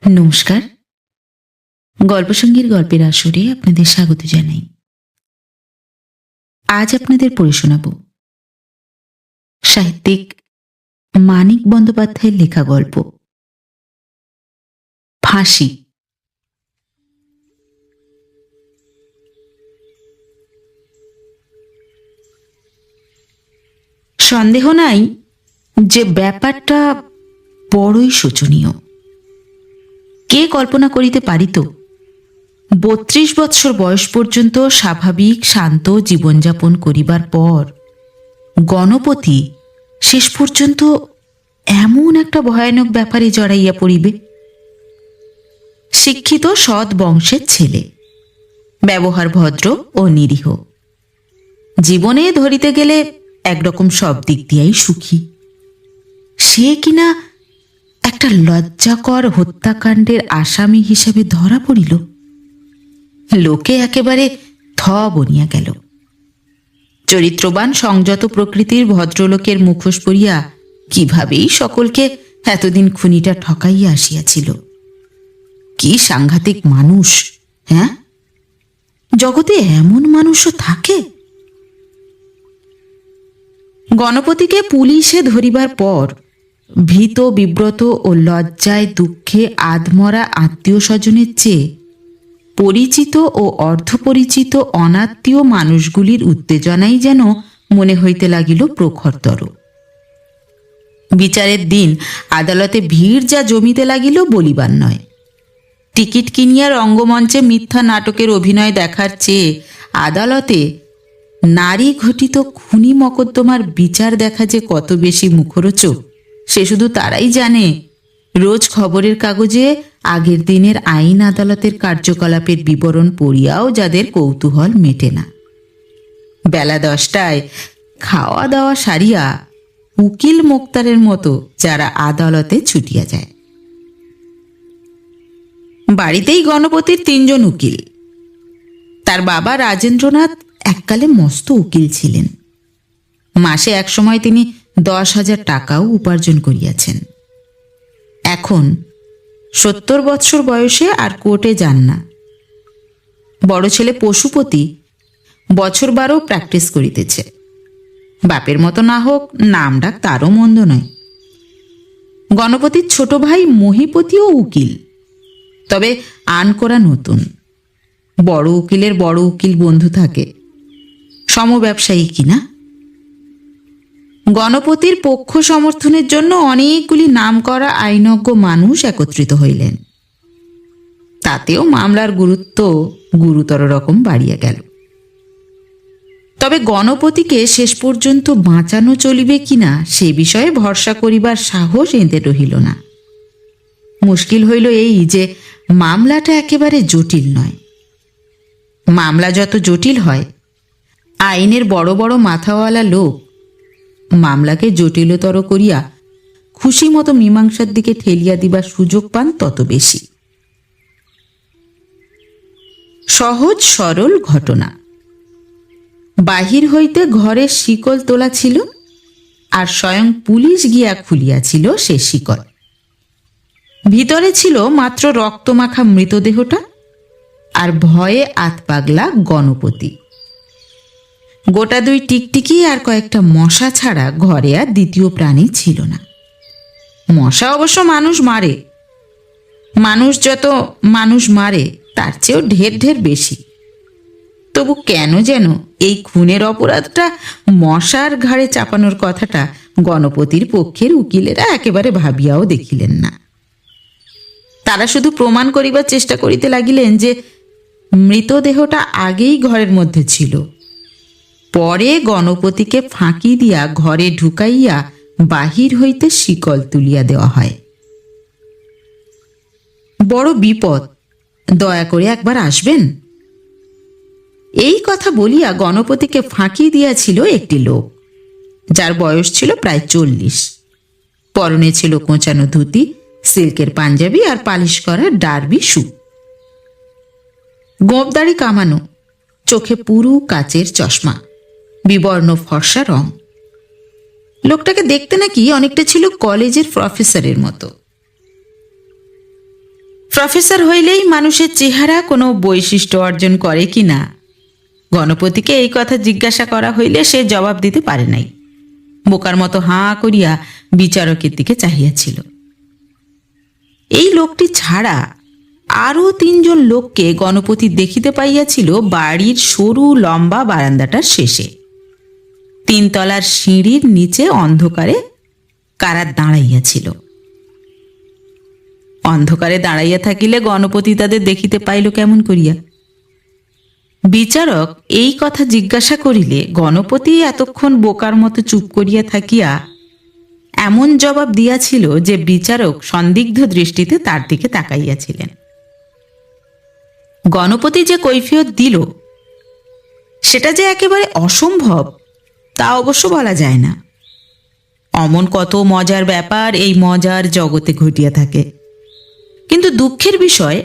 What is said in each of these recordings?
নমস্কার। গল্পসঙ্গীর গল্পের আসরে আপনাদের স্বাগত জানাই। আজ আপনাদের পড়ে শোনাব সাহিত্যিক মানিক বন্দ্যোপাধ্যায়ের লেখা গল্প ফাঁসি। সন্দেহ নাই যে ব্যাপারটা বড়ই শোচনীয়। কে কল্পনা করিতে পারিত ৩২ বৎসর বয়স পর্যন্ত স্বাভাবিক শান্ত জীবনযাপন করিবার পর গণপতি শেষ পর্যন্ত এমন একটা ভয়ানক ব্যাপারে জড়াইয়া পড়িবে। শিক্ষিত সৎ বংশের ছেলে, ব্যবহার ভদ্র ও নিরীহ, জীবনে ধরিতে গেলে একরকম সব দিক দিয়াই সুখী, সে কিনা একটা লজ্জাকর হত্যাকাণ্ডের আসামি হিসেবে ধরা পড়িল। লোকে একেবারে থ বনিয়া গেল। চরিত্রবান সংযত প্রকৃতির ভদ্রলোকের মুখোশ পরিয়া কিভাবেই সকলকে এতদিন খুনিটা ঠকাইয়া আসিয়াছিল। কি সাংঘাতিক মানুষ! হ্যাঁ, জগতে এমন মানুষও থাকে? গণপতিকে পুলিশে ধরিবার পর ভীত বিব্রত ও লজ্জায় দুঃখে আধমরা আত্মীয় স্বজনের চেয়ে পরিচিত ও অর্ধপরিচিত অনাত্মীয় মানুষগুলির উত্তেজনাই যেন মনে হইতে লাগিল প্রখরতর। বিচারের দিন আদালতে ভিড় যা জমিতে লাগিল বলিবার নয়। টিকিট কিনিয়া রঙ্গমঞ্চে মিথ্যা নাটকের অভিনয় দেখার চেয়ে আদালতে নারী ঘটিত খুনি মকদ্দমার বিচার দেখা যে কত বেশি মুখরোচক সে শুধু তারাই জানে রোজ খবরের কাগজে আগের দিনের আইন আদালতের কার্যকলাপের বিবরণ পড়িয়াও যাদের কৌতূহল মেটে না। বেলা 10টায় খাওয়া দাওয়া সারিয়া উকিল মোক্তারের মতো যারা আদালতে ছুটিয়া যায়। বাড়িতেই গণপতির 3 জন উকিল। তার বাবা রাজেন্দ্রনাথ এককালে মস্ত উকিল ছিলেন। মাসে একসময় তিনি 10,000 টাকাও উপার্জন করিয়াছেন। এখন 70 বৎসর বয়সে আর কোর্টে যান না। বড় ছেলে পশুপতি বছর 12 প্র্যাকটিস করিতেছে। বাপের মতো না হোক, নাম ডাক তারও মন্দ নয়। গণপতির ছোট ভাই মহিপতিও উকিল, তবে আন করা নতুন। বড় উকিলের বড় উকিল বন্ধু থাকে, সমব্যবসায়ী কিনা। গণপতির পক্ষ সমর্থনের জন্য অনেকগুলি নামকরা আইনজ্ঞ মানুষ একত্রিত হইলেন। তাতেও মামলার গুরুত্ব গুরুতর রকম বাড়িয়া গেল। তবে গণপতিকে শেষ পর্যন্ত বাঁচানো চলিবে কিনা সে বিষয়ে ভরসা করিবার সাহস এঁদের রহিল না। মুশকিল হইল এই যে মামলাটা একেবারে জটিল নয়। মামলা যত জটিল হয়, আইনের বড় বড় মাথাওয়ালা লোক মামলাকে জটিলতর করিয়া খুশি মতো মীমাংসার দিকে ঠেলিয়া দিবার সুযোগ পান তত বেশি। সহজ সরল ঘটনা। বাহির হইতে ঘরের শিকল তোলা ছিল, আর স্বয়ং পুলিশ গিয়া খুলিয়াছিল সে শিকল। ভিতরে ছিল মাত্র রক্তমাখা মৃতদেহটা আর ভয়ে আতপাগলা গণপতি। গোটা 2 টিকটিকি আর কয়েকটা মশা ছাড়া ঘরে আর দ্বিতীয় প্রাণী ছিল না। মশা অবশ্য মানুষ মারে, মানুষ যত মানুষ মারে তার চেয়েও ঢের ঢের বেশি। তবু কেন যেন এই খুনের অপরাধটা মশার ঘাড়ে চাপানোর কথাটা গণপতির পক্ষের উকিলেরা একেবারে ভাবিয়াও দেখিলেন না। তারা শুধু প্রমাণ করিবার চেষ্টা করিতে লাগিলেন যে মৃতদেহটা আগেই ঘরের মধ্যে ছিল, পরে গণপতিকে ফাঁকি দিয়া ঘরে ঢুকাইয়া বাহির হইতে শিকল তুলিয়া দেওয়া হয়। বড় বিপদ, দয়া করে একবার আসবেন। এই কথা বলিয়া গণপতিকে ফাঁকি দিয়াছিল একটি লোক, যার বয়স ছিল প্রায় 40। পরনে ছিল কোঁচানো ধুতি, সিল্কের পাঞ্জাবি আর পালিশ করা ডার্বি শু। গোঁপদাড়ি কামানো, চোখে পুরু কাচের চশমা, বিবর্ণ ফর্সা রং। লোকটাকে দেখতে নাকি অনেকটা ছিল কলেজের প্রফেসরের মতো। প্রফেসর হইলেই মানুষের চেহারা কোনো বৈশিষ্ট্য অর্জন করে কি না, গণপতিকে এই কথা জিজ্ঞাসা করা হইলে সে জবাব দিতে পারে নাই। বোকার মতো হাঁ করিয়া বিচারকের দিকে চাহিয়াছিল। এই লোকটি ছাড়া আরও 3 জন লোককে গণপতি দেখিতে পাইয়াছিল বাড়ির সরু লম্বা বারান্দাটার শেষে। 3 তলার সিঁড়ির নিচে অন্ধকারে কারা দাঁড়াইয়াছিল। অন্ধকারে দাঁড়াইয়া থাকিলে গণপতি তাদের দেখিতে পাইল কেমন করিয়া? বিচারক এই কথা জিজ্ঞাসা করিলে গণপতি এতক্ষণ বোকার মতো চুপ করিয়া থাকিয়া এমন জবাব দিয়াছিল যে বিচারক সন্দিগ্ধ দৃষ্টিতে তার দিকে তাকাইয়াছিলেন। গণপতি যে কৈফিয়ত দিল সেটা যে একেবারে অসম্ভব তা অবশ্য বলা যায় না। অমন কত মজার ব্যাপার এই মজার জগতে ঘটিয়া থাকে। কিন্তু দুঃখের বিষয়,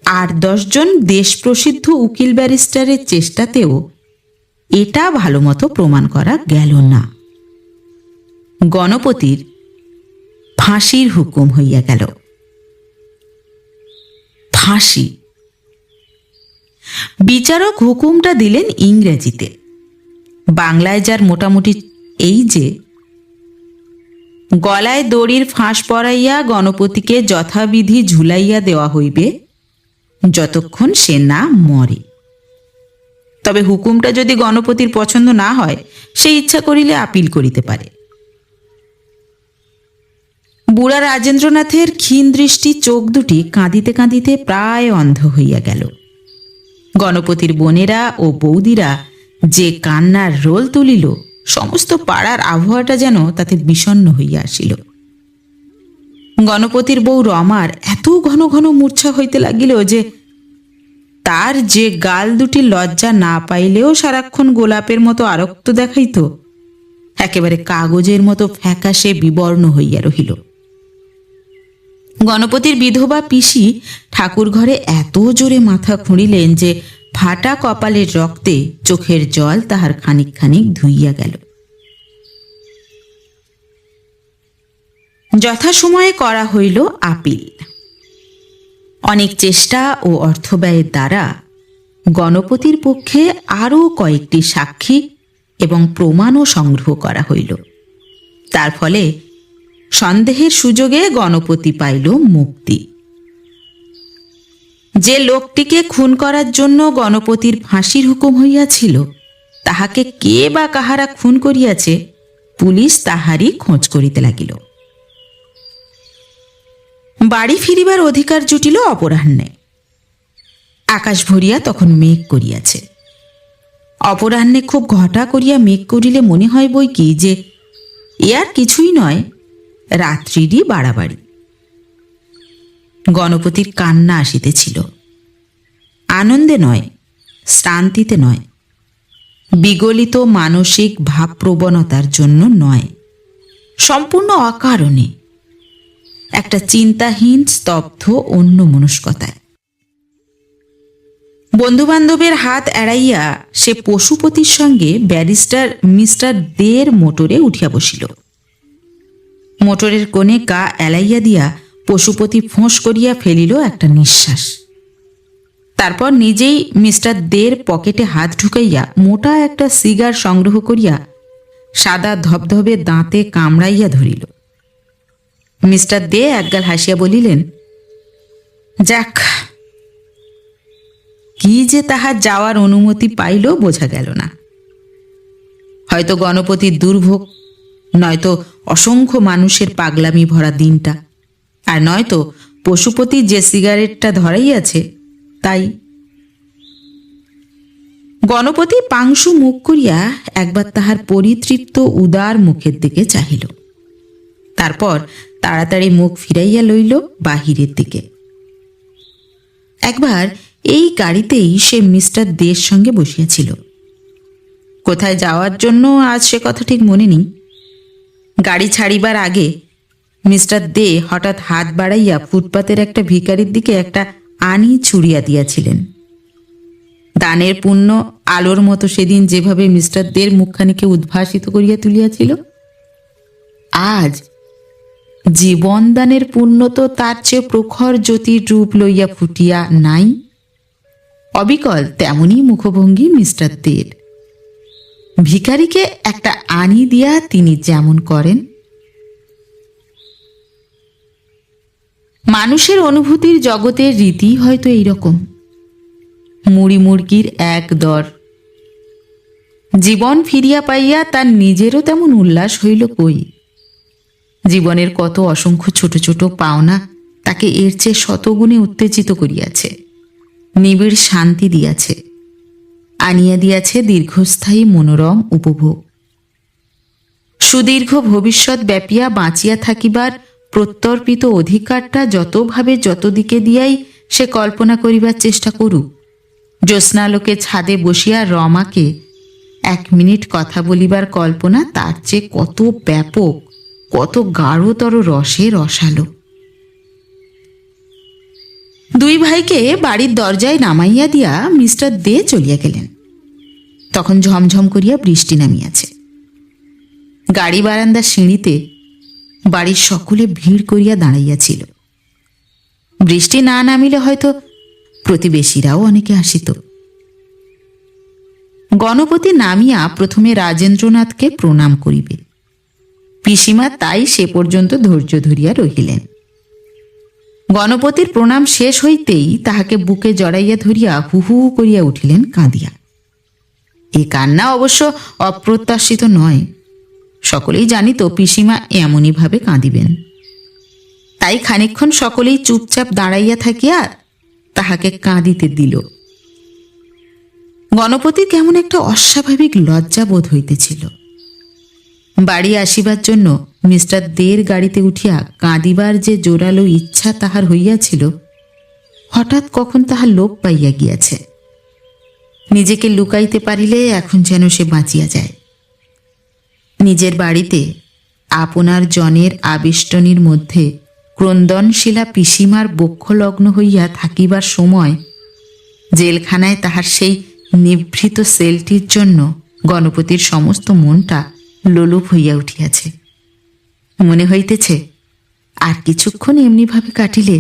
8-10 জন দেশ প্রসিদ্ধ উকিল ব্যারিস্টারের চেষ্টাতেও এটা ভালো মতো প্রমাণ করা গেল না। গণপতির ফাঁসির হুকুম হইয়া গেল। ফাঁসি। বিচারক হুকুমটা দিলেন ইংরেজিতে। বাংলায় যার মোটামুটি এই যে, গলায় দড়ির ফাঁস পরাইয়া গণপতিকে যথাবিধি ঝুলাইয়া দেওয়া হইবে যতক্ষণ সে না মরে। তবে হুকুমটা যদি গণপতির পছন্দ না হয়, সে ইচ্ছা করিলে আপিল করিতে পারে। বুড়া রাজেন্দ্রনাথের ক্ষীণ দৃষ্টি চোখ দুটি কাঁদিতে কাঁদিতে প্রায় অন্ধ হইয়া গেল। গণপতির বোনেরা ও বৌদিরা যে কান্নার রোল তুলিল, সমস্ত পাড়ার আবহাওয়াটা যেন তাতে বিষণ্ণ হইয়া আসিল। গণপতির বউ রমার এত ঘন ঘন মূর্ছা হইতে লাগিল যে তার যে গাল দুটি লজ্জা না পাইলেও সারাক্ষণ গোলাপের মতো আরক্ত দেখাইত, একেবারে কাগজের মতো ফ্যাকাশে বিবর্ণ হইয়া রহিল। গণপতির বিধবা পিসি ঠাকুর ঘরে এত জোরে মাথা খুঁড়িলেন যে ফাটা কপালের রক্তে চোখের জল তাহার খানিক খানিক ধুইয়া গেল। যথাসময়ে করা হইল আপিল। অনেক চেষ্টা ও অর্থব্যয়ের দ্বারা গণপতির পক্ষে আরও কয়েকটি সাক্ষী এবং প্রমাণও সংগ্রহ করা হইল। তার ফলে সন্দেহের সুযোগে গণপতি পাইল মুক্তি। যে লোকটিকে খুন করার জন্য গণপতির ফাঁসির হুকুম হইয়াছিল, তাহাকে কে বা কাহারা খুন করিয়াছে, পুলিশ তাহারই খোঁজ করিতে লাগিল। বাড়ি ফিরিবার অধিকার জুটিল অপরাহ্নে। আকাশ ভরিয়া তখন মেঘ করিয়াছে। অপরাহ্নে খুব ঘটা করিয়া মেঘ করিলে মনে হয় বই কি যে এ আর কিছুই নয়, রাত্রিরই বাড়াবাড়ি। গণপতির কান্না আসিতেছিল। আনন্দে নয়, শ্রান্তিতে নয়, বিগলিত মানসিক ভাবপ্রবণতার জন্য নয়, সম্পূর্ণ অকারণে, একটা চিন্তাহীন স্তব্ধ অন্যমনস্কতায়। বন্ধুবান্ধবের হাত এড়াইয়া সে পশুপতির সঙ্গে ব্যারিস্টার মিস্টার দের মোটরে উঠিয়া বসিল। মোটরের কোণে গা এলাইয়া দিয়া পশুপতি ফোঁস করিয়া ফেলিল একটা নিঃশ্বাস। তারপর নিজেই মিস্টার দের পকেটে হাত ঢুকাইয়া মোটা একটা সিগার সংগ্রহ করিয়া সাদা ধবধবে দাঁতে কামড়াইয়া ধরিল। মিস্টার দে একগাল হাসিয়া বলিলেন, যাক, কি যে তাহার যাওয়ার অনুমতি পাইল বোঝা গেল না। হয়তো গণপতির দুর্ভোগ, নয়তো অসংখ্য মানুষের পাগলামি ভরা দিনটা, আর নয়তো পশুপতি যে সিগারেটটা ধরাইয়াছে তাই। গণপতি পাংশু মুখ করিয়া একবার তাহার পরিতৃপ্ত উদার মুখের দিকে চাহিল। তারপর তাড়াতাড়ি মুখ ফিরাইয়া লইল বাহিরের দিকে। একবার এই গাড়িতেই সে মিস্টার দের সঙ্গে বসিয়াছিল। কোথায় যাওয়ার জন্য আজ সে কথা ঠিক মনে নেই। গাড়ি ছাড়িবার আগে মিস্টার দে হঠাৎ হাত বাড়াইয়া ফুটপাতের একটা ভিখারির দিকে একটা আনি ছুড়িয়া দিয়াছিলেন। দানের পুণ্য আলোর মতো সেদিন যেভাবে মিস্টার দের মুখখানিকে উদ্ভাসিত করিয়া তুলিয়াছিল, আজ জীবনদানের পুণ্য তো তার চেয়ে প্রখর জ্যোতির রূপ লইয়া ফুটিয়া নাই। অবিকল তেমনি মুখভঙ্গি মিস্টার দের। ভিখারিকে একটা আনি দিয়া তিনি যেমন করেন। মানুষের অনুভূতির জগতের রীতি হয়তো এইরকম। মুড়ি মুরগির এক দর। জীবন ফিরিয়া পাইয়া তার নিজেরও তেমন উল্লাস হইল কই। জীবনের কত অসংখ্য ছোট ছোট পাওনা তাকে এর চেয়ে শতগুণে উত্তেজিত করিয়াছে, নিবিড় শান্তি দিয়াছে, আনিয়া দিয়াছে দীর্ঘস্থায়ী মনোরম উপভোগ। সুদীর্ঘ ভবিষ্যৎ ব্যাপিয়া বাঁচিয়া থাকিবার প্রত্যর্পিত অধিকারটা যতভাবে যত দিকে দিয়াই সে কল্পনা করিবার চেষ্টা করুক, জ্যোৎস্নালোকে ছাদে বসিয়া রমাকে 1 মিনিট কথা বলিবার কল্পনা তার চেয়ে কত ব্যাপক, কত গাঢ়তর রসে রসালো। দুই ভাইকে বাড়ির দরজায় নামাইয়া দিয়া মিস্টার দে চলিয়া গেলেন। তখন ঝমঝম করিয়া বৃষ্টি নামিয়াছে। গাড়ি বারান্দার সিঁড়িতে বাড়ির সকলে ভিড় করিয়া দাঁড়াইয়াছিল। বৃষ্টি না নামিলে হয়তো প্রতিবেশীরাও অনেকে আসিত। গণপতি নামিয়া প্রথমে রাজেন্দ্রনাথকে প্রণাম করিবে। পিসিমা তাই সে পর্যন্ত ধৈর্য ধরিয়া রহিলেন। গণপতির প্রণাম শেষ হইতেই তাহাকে বুকে জড়াইয়া ধরিয়া হু হু করিয়া উঠিলেন কাঁদিয়া। এ কান্না অবশ্য অপ্রত্যাশিত নয়। সকলেই জানিত পিসিমা এমনই ভাবে কাঁদিবেন। তাই খানিকক্ষণ সকলেই চুপচাপ দাঁড়াইয়া থাকিয়া তাহাকে কাঁদিতে দিল। গণপতির কেমন একটা অস্বাভাবিক লজ্জা বোধ হইতেছিল। বাড়ি আসিবার জন্য মিস্টার দের গাড়িতে উঠিয়া কাঁদিবার যে জোরালো ইচ্ছা তাহার হইয়াছিল, হঠাৎ কখন তাহার লোপ পাইয়া গিয়াছে। নিজেকে লুকাইতে পারিলে এখন যেন সে বাঁচিয়া যায়। নিজের বাড়িতে আপনার জনের আবিষ্টনীর মধ্যে ক্রন্দনশীলা পিসিমার বক্ষলগ্ন হইয়া থাকিবার সময় জেলখানায় তাহার সেই নিভৃত সেলটির জন্য গণপতির সমস্ত মনটা লোলুপ হইয়া উঠিয়াছে। মনে হইতেছে আর কিছুক্ষণ এমনিভাবে কাটিলে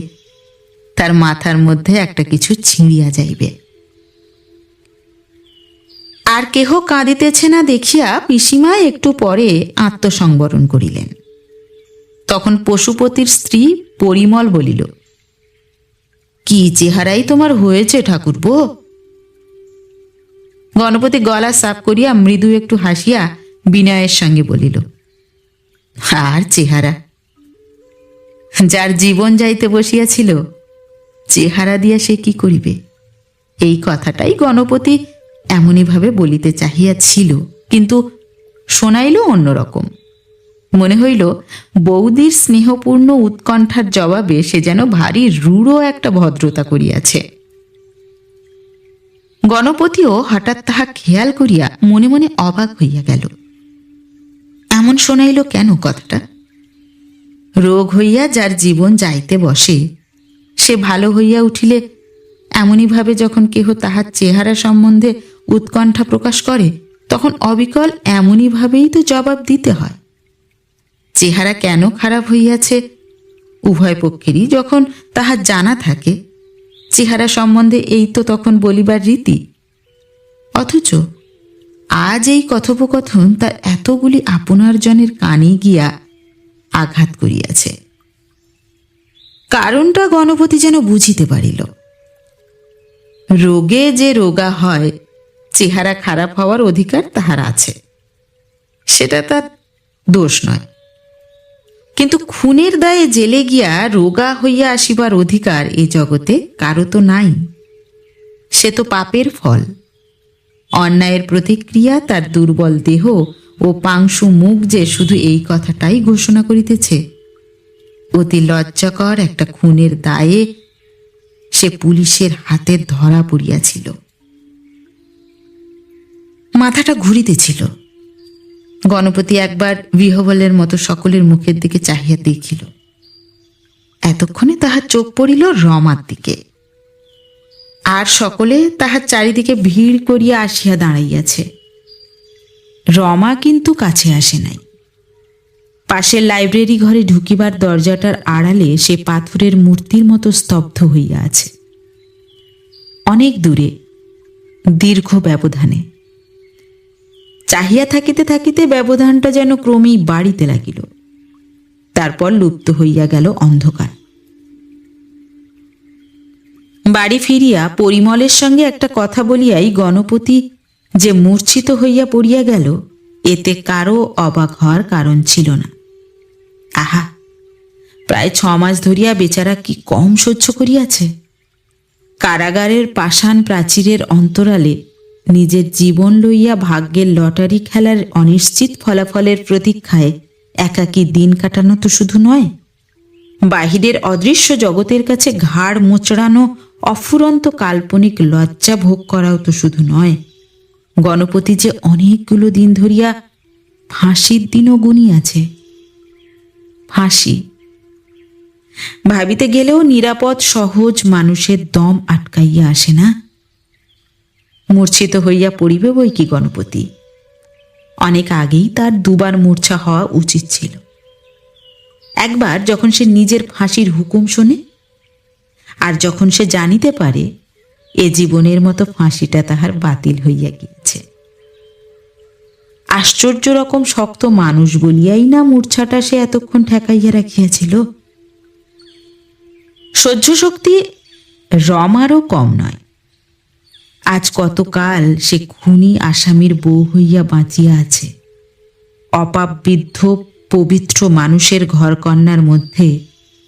তার মাথার মধ্যে একটা কিছু ছিঁড়িয়া যাইবে। আর কেহ কাঁদিতেছে না দেখিয়া পিসিমা একটু পরে আত্মসংবরণ করিলেন। তখন পশুপতির স্ত্রী পরিমল বলিল, কি চেহারাই তোমার হয়েছে ঠাকুরপো? গণপতি গলা সাফ করিয়া মৃদু একটু হাসিয়া বিনয়ের সঙ্গে বলিল, আর চেহারা? যার জীবন যাইতে বসিয়াছিল চেহারা দিয়া সে কি করিবে? এই কথাটাই গণপতি এমনই ভাবে বলিতে চাহিয়াছিল, কিন্তু শোনাইল অন্যরকম। মনে হইল বৌদির স্নেহপূর্ণ উৎকণ্ঠার জবাবে সে যেন ভারী রূঢ় একটা ভদ্রতা করিয়াছে। গণপতিও হঠাৎ তাহা খেয়াল করিয়া মনে মনে অবাক হইয়া গেল। এমন শোনাইল কেন কথাটা? রোগ হইয়া যার জীবন যাইতে বসে সে ভালো হইয়া উঠিলে এমনই ভাবে যখন কেহ তাহার চেহারা সম্বন্ধে উৎকণ্ঠা প্রকাশ করে তখন অবিকল এমনই ভাবেই তো জবাব দিতে হয়। চেহারা কেন খারাপ হইয়াছে উভয় পক্ষেরই যখন তাহার জানা থাকে, চেহারা সম্বন্ধে এই তো তখন বলিবার রীতি। অথচ আজ এই কথোপকথন তার এতগুলি আপনার জনের কানে গিয়া আঘাত করিয়াছে। কারণটা গণপতি যেন বুঝিতে পারিল। রোগে যে রোগা হয় চেহারা খারাপ হওয়ার অধিকার তাহার আছে, সেটা তার দোষ নয়। কিন্তু খুনের দায়ে জেলে গিয়া রোগা হইয়া আসিবার অধিকার এ জগতে কারো তো নাই। সে তো পাপের ফল। অন্যায়ের প্রতিক্রিয়া তার দুর্বল দেহ ও পাংশু মুখ যে শুধু এই কথাটাই ঘোষণা করিতেছে, অতি লজ্জাকর একটা খুনের দায়ে সে পুলিশের হাতে ধরা পড়িয়াছিল। মাথাটা ঘুরিতেছিল। গণপতি একবার বিহবলের মতো সকলের মুখের দিকে চাহিয়া দেখিল। এতক্ষণে তাহার চোখ পড়িল রমার দিকে। আর সকলে তাহার চারিদিকে ভিড় করিয়া আসিয়া দাঁড়াইয়াছে। রমা কিন্তু কাছে আসে নাই। পাশের লাইব্রেরি ঘরে ঢুকিবার দরজাটার আড়ালে সে পাথরের মূর্তির মতো স্তব্ধ হইয়া আছে। অনেক দূরে, দীর্ঘ ব্যবধানে। চাহিয়া থাকিতে থাকিতে ব্যবধানটা যেন ক্রমেই বাড়িতে লাগিল, তারপর লুপ্ত হইয়া গেল অন্ধকার। বাড়ি ফিরিয়া পরিমলের সঙ্গে একটা কথা বলিয়াই গণপতি যে মূর্ছিত হইয়া পড়িয়া গেল, এতে কারো অবাক হওয়ার কারণ ছিল না। আহা, প্রায় 6 মাস ধরিয়া বেচারা কি কম সহ্য করিয়াছে। কারাগারের পাষাণ প্রাচীরের অন্তরালে নিজের জীবন লইয়া ভাগ্যের লটারি খেলার অনিশ্চিত ফলাফলের প্রতীক্ষায় একাকী দিন কাটানো তো শুধু নয়, বাহিরের অদৃশ্য জগতের কাছে ঘাড় মোচড়ানো অফুরন্ত কাল্পনিক লজ্জা ভোগ করাও তো শুধু নয়, গণপতি যে অনেকগুলো দিন ধরিয়া ফাঁসির দিনও গুনিয়াছে। ফাঁসি ভাবিতে গেলেও নিরাপদ সহজ মানুষের দম আটকাইয়া আসে না। মূর্ছিত হইয়া পড়িবে বই কি গণপতি, অনেক আগেই তার 2 বার মূর্ছা হওয়া উচিত ছিল। একবার যখন সে নিজের ফাঁসির হুকুম শোনে, আর যখন সে জানিতে পারে এ জীবনের মতো ফাঁসিটা তাহার বাতিল হইয়া গিয়েছে। আশ্চর্য রকম শক্ত মানুষ বলিয়াই না মূর্ছাটা সে এতক্ষণ ঠেকাইয়া রাখিয়াছিল। সহ্য শক্তি রমারও কম নয়। আজ কতকাল সে খুনি আসামির বউ হইয়া বাঁচিয়া আছে। অপাপবিদ্ধ পবিত্র মানুষের ঘরকন্যার মধ্যে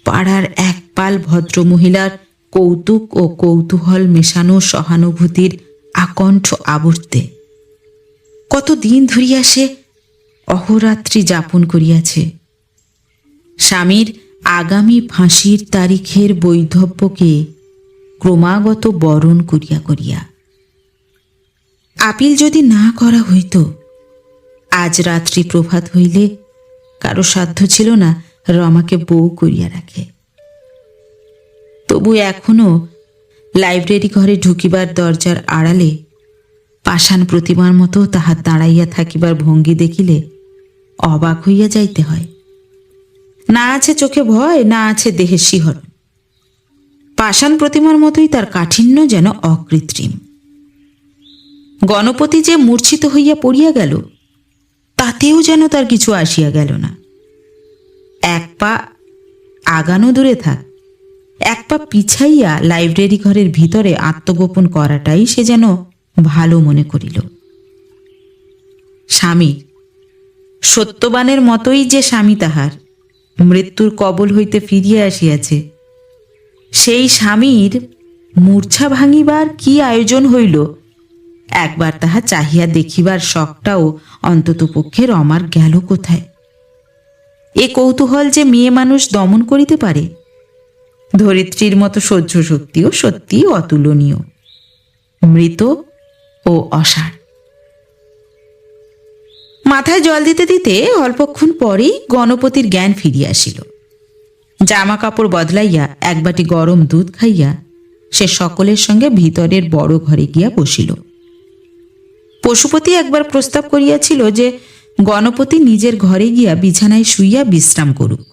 পাড়ার এক পাল ভদ্রমহিলার কৌতুক ও কৌতূহল মেশানো সহানুভূতির আকণ্ঠ আবর্তে কতদিন ধরিয়া সে অহরাত্রি যাপন করিয়াছে। স্বামীর আগামী ফাঁসির তারিখের বৈধব্যকে ক্রমাগত বরণ করিয়া করিয়া। আপিল যদি না করা হইত, আজ রাত্রি প্রভাত হইলে কারো সাধ্য ছিল না রমাকে বউ করিয়া রাখে। তবু এখনো লাইব্রেরি ঘরে ঢুকিবার দরজার আড়ালে পাষাণ প্রতিমার মতো তাহার দাঁড়াইয়া থাকিবার ভঙ্গি দেখিলে অবাক হইয়া যাইতে হয়। না আছে চোখে ভয়, না আছে দেহের শিহরণ। পাষাণ প্রতিমার মতোই তার কাঠিন্য যেন অকৃত্রিম। গণপতি যে মূর্ছিত হইয়া পড়িয়া গেল, তাতেও যেন তার কিছু আসিয়া গেল না। 1 পা আগানো দূরে থাক, 1 পা পিছাইয়া লাইব্রেরি ঘরের ভিতরে আত্মগোপন করাটাই সে যেন ভালো মনে করিল। স্বামী সত্যবানের মতোই যে স্বামী তাহার মৃত্যুর কবল হইতে ফিরিয়া আসিয়াছে, সেই স্বামীর মূর্ছা ভাঙিবার কি আয়োজন হইল, একবার তাহা চাহিয়া দেখিবার শখটাও অন্ততপক্ষে রমার গেল কোথায়। এ কৌতূহল যে মেয়ে মানুষ দমন করিতে পারে, ধরিত্রীর মতো সহ্য শক্তিও সত্যি অতুলনীয়, মৃত ও অসার। মাথায় জল দিতে দিতে অল্পক্ষণ পরেই গণপতির জ্ঞান ফিরিয়া আসিল। জামা কাপড় বদলাইয়া 1 বাটি গরম দুধ খাইয়া সে সকলের সঙ্গে ভিতরের বড় ঘরে গিয়া বসিল। পশুপতি একবার প্রস্তাব করিয়াছিল যে গণপতি নিজের ঘরে গিয়া বিছানায় শুইয়া বিশ্রাম করুক।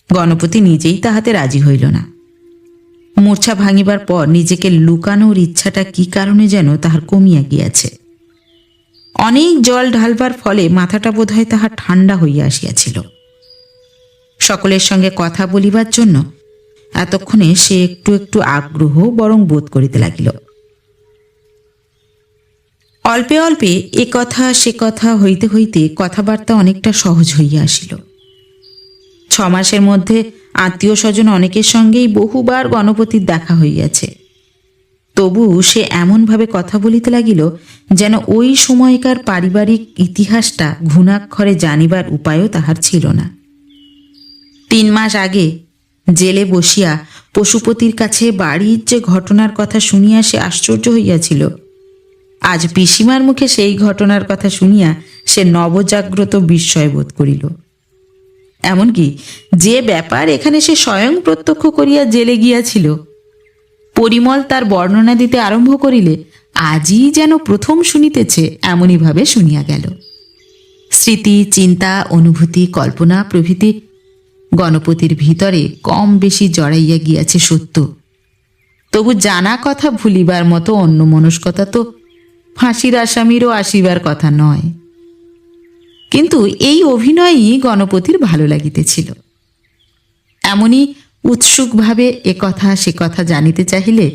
গণপতি নিজেই তাহাতে রাজি হইল না। মূর্ছা ভাঙিবার পর নিজেকে লুকানোর ইচ্ছাটা কি কারণে যেন তাহার কমিয়া গিয়াছে। অনেক জল ঢালবার ফলে মাথাটা বোধহয় তাহার ঠান্ডা হইয়া আসিয়াছিল। সকলের সঙ্গে কথা বলিবার জন্য এতক্ষণে সে একটু একটু আগ্রহ বরং বোধ করিতে লাগিল। অল্পে অল্পে এ কথা সে কথা হইতে হইতে কথাবার্তা অনেকটা সহজ হইয়া আসিল। 6 মাসের মধ্যে আত্মীয় স্বজন অনেকের সঙ্গেই বহুবার গণপতির দেখা হইয়াছে। তবু সে এমনভাবে কথা বলিতে লাগিল যেন ওই সময়কার পারিবারিক ইতিহাসটা ঘুণাক্ষরে জানিবার উপায়ও তাহার ছিল না। 3 মাস আগে জেলে বসিয়া পশুপতির কাছে বাড়ির যে ঘটনার কথা শুনিয়া সে আশ্চর্য হইয়াছিল, আজ পিসিমার মুখে সেই ঘটনার কথা শুনিয়া সে নবজাগ্রত বিস্ময় বোধ করিল। এমনকি যে ব্যাপার এখানে সে স্বয়ং প্রত্যক্ষ করিয়া জেলে গিয়াছিল, পরিমল তার বর্ণনা দিতে আরম্ভ করিলে আজই যেন প্রথম শুনিতেছে এমনই ভাবে শুনিয়া গেল। স্মৃতি, চিন্তা, অনুভূতি, কল্পনা প্রভৃতি গণপতির ভিতরে কম বেশি জড়াইয়া গিয়াছে সত্য, তবু জানা কথা ভুলিবার মতো অন্যমনস্কতা তো ফাঁসির আসামিরও আসিবার কথা নয়। কিন্তু এই অভিনয়ই গণপতির ভালো লাগিতেছিল। এমনই উৎসুকভাবে একথা সে কথা জানিতে চাহিলে